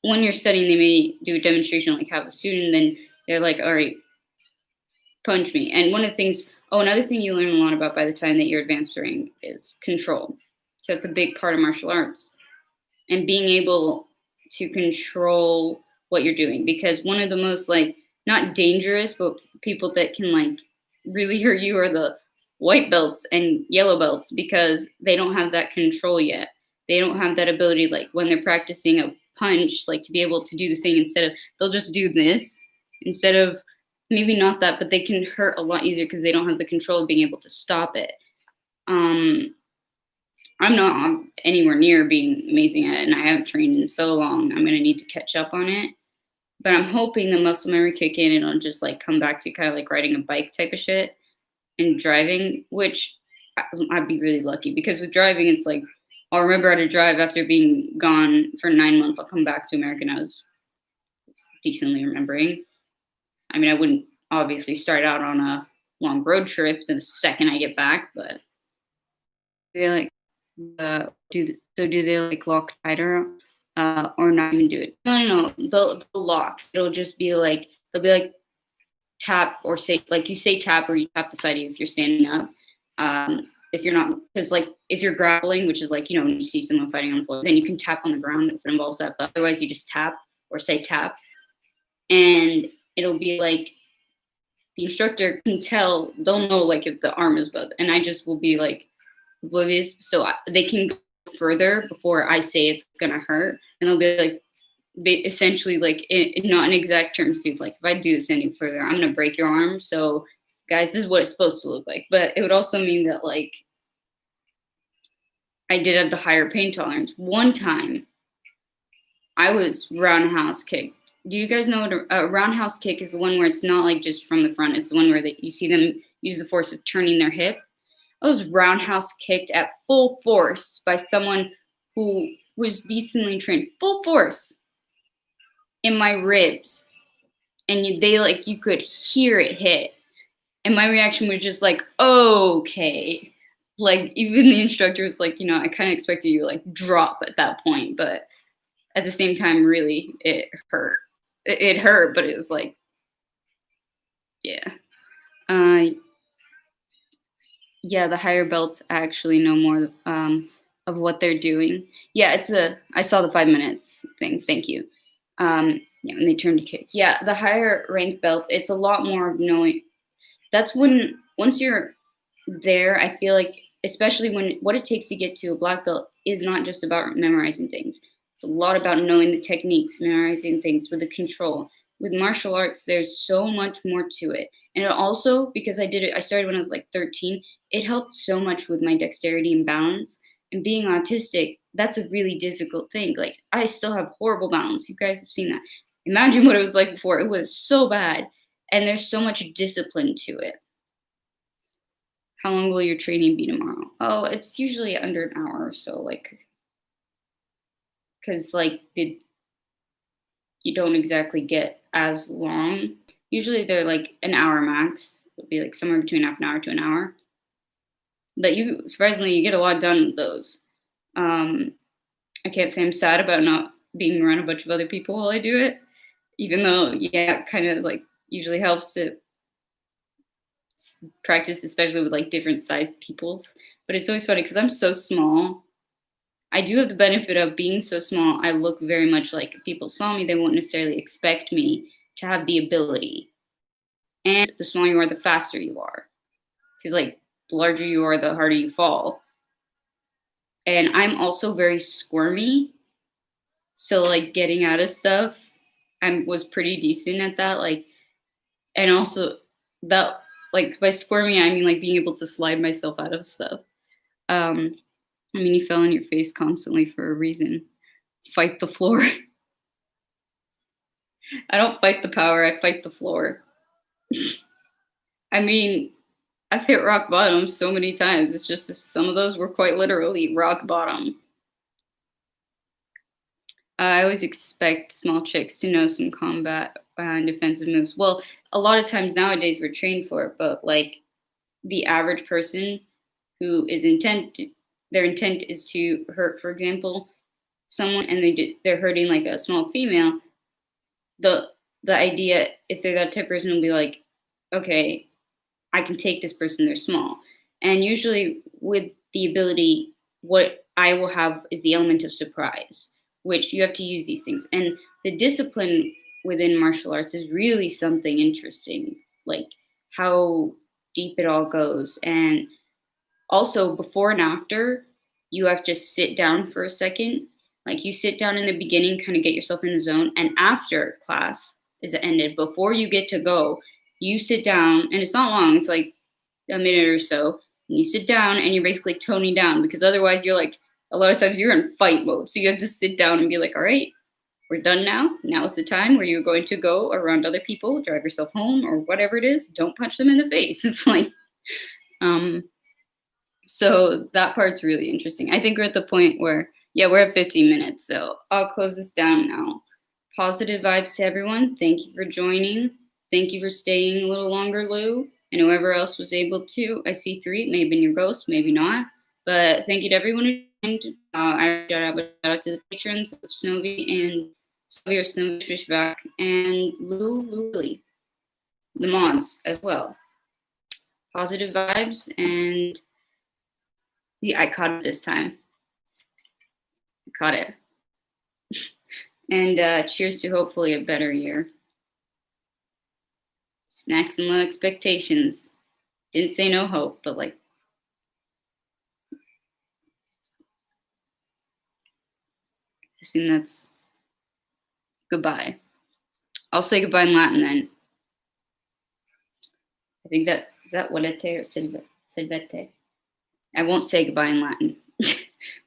S1: when you're studying, they may do a demonstration, like have a student, then they're like, all right, punch me. And one of the things, another thing you learn a lot about by the time that you're advanced rank is control. So it's a big part of martial arts. And being able to control what you're doing. Because one of the most like, not dangerous, but people that can like really hurt you are the white belts and yellow belts because they don't have that control yet. They don't have that ability, like when they're practicing a punch, like to be able to do the thing instead of, they'll just do this instead of maybe not that, but they can hurt a lot easier because they don't have the control of being able to stop it. Um, I'm not anywhere near being amazing at it, and I haven't trained in so long. I'm gonna need to catch up on it. But I'm hoping the muscle memory kick in and I'll just like come back to kind of like riding a bike type of shit and driving, which I'd be really lucky because with driving, it's like I'll remember how to drive after being gone for 9 months. I'll come back to America and I was decently remembering. I mean, I wouldn't obviously start out on a long road trip the second I get back, but they like do they like lock tighter or not even do it? No. They'll lock. It'll just be like they'll be like tap or say like you say tap or you tap the side of you if you're standing up. If you're not, because like if you're grappling, which is like when you see someone fighting on the floor, then you can tap on the ground if it involves that. But otherwise, you just tap or say tap, and it'll be like the instructor can tell they'll know like if the arm is above, and I just will be like oblivious, so they can go further before I say it's gonna hurt, and they'll be like essentially like not in exact terms, dude. Like if I do this any further, I'm gonna break your arm. So, guys, this is what it's supposed to look like. But it would also mean that like I did have the higher pain tolerance. One time, I was roundhouse kicked. Do you guys know what a roundhouse kick is? The one where it's not like just from the front. It's the one where you see them use the force of turning their hip. I was roundhouse kicked at full force by someone who was decently trained, full force in my ribs, and they like you could hear it hit, and my reaction was just like, okay, like even the instructor was like, I kind of expected you to like drop at that point, but at the same time, really, it hurt. It hurt, but it was like, yeah. Uh, yeah, the higher belts actually know more of what they're doing. Yeah, I saw the 5 minutes thing. Thank you. Yeah, when they turn to kick. Yeah, the higher rank belts, it's a lot more of knowing. That's when once you're there, I feel like, especially when what it takes to get to a black belt is not just about memorizing things. It's a lot about knowing the techniques, memorizing things with the control. With martial arts, there's so much more to it. And it also, because I started when I was like 13, it helped so much with my dexterity and balance. And being autistic, that's a really difficult thing. Like, I still have horrible balance. You guys have seen that. Imagine what it was like before. It was so bad. And there's so much discipline to it. How long will your training be tomorrow? Oh, it's usually under an hour or so, like, because like you don't exactly get as long. Usually they're like an hour max. It'll be like somewhere between half an hour to an hour. But you surprisingly you get a lot done with those. I can't say I'm sad about not being around a bunch of other people while I do it, even though it kind of like usually helps to practice, especially with like different sized peoples. But it's always funny because I'm so small. I do have the benefit of being so small. I look very much like if people saw me, they won't necessarily expect me to have the ability. And the smaller you are, the faster you are. Because like the larger you are, the harder you fall. And I'm also very squirmy. So like getting out of stuff, I was pretty decent at that. Like, and also that like by squirmy, I mean like being able to slide myself out of stuff. I mean, you fell on your face constantly for a reason. Fight the floor. I don't fight the power, I fight the floor. I mean, I've hit rock bottom so many times. It's just some of those were quite literally rock bottom. I always expect small chicks to know some combat and defensive moves. Well, a lot of times nowadays we're trained for it, but like the average person who is their intent is to hurt, for example, someone, and they're hurting like a small female. The idea, if they're that type of person, will be like, okay, I can take this person, they're small. And usually with the ability, what I will have is the element of surprise, which you have to use these things. And the discipline within martial arts is really something interesting, like how deep it all goes. And also before and after, you have to sit down for a second. Like you sit down in the beginning, kind of get yourself in the zone. And after class is ended, before you get to go, you sit down, and it's not long, it's like a minute or so, and you sit down and you're basically toning down, because otherwise you're like, a lot of times you're in fight mode. So you have to sit down and be like, all right, we're done now. Now is the time where you're going to go around other people, drive yourself home, or whatever it is. Don't punch them in the face. It's like, um, so that part's really interesting. I think we're at the point where, yeah, we're at 15 minutes. So I'll close this down now. Positive vibes to everyone. Thank you for joining. Thank you for staying a little longer, Lou, and whoever else was able to. I see 3. It may have been your ghost, maybe not. But thank you to everyone who joined. I shout out to the patrons of Snowy and Snowy or Snowy Fishback and Lou Lily, the mods as well. Positive vibes, and yeah, I caught it this time. I caught it. And cheers to hopefully a better year. Snacks and low expectations. Didn't say no hope, but like, I assume that's goodbye. I'll say goodbye in Latin then. I think that is that volete or silvete. I won't say goodbye in Latin,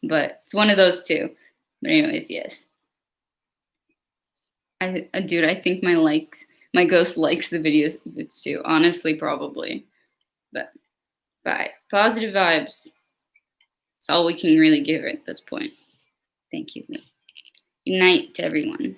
S1: but it's one of those two. But anyways, yes. Dude, I think my ghost likes the videos too. Honestly, probably. But bye. Positive vibes. It's all we can really give her at this point. Thank you. Good night to everyone.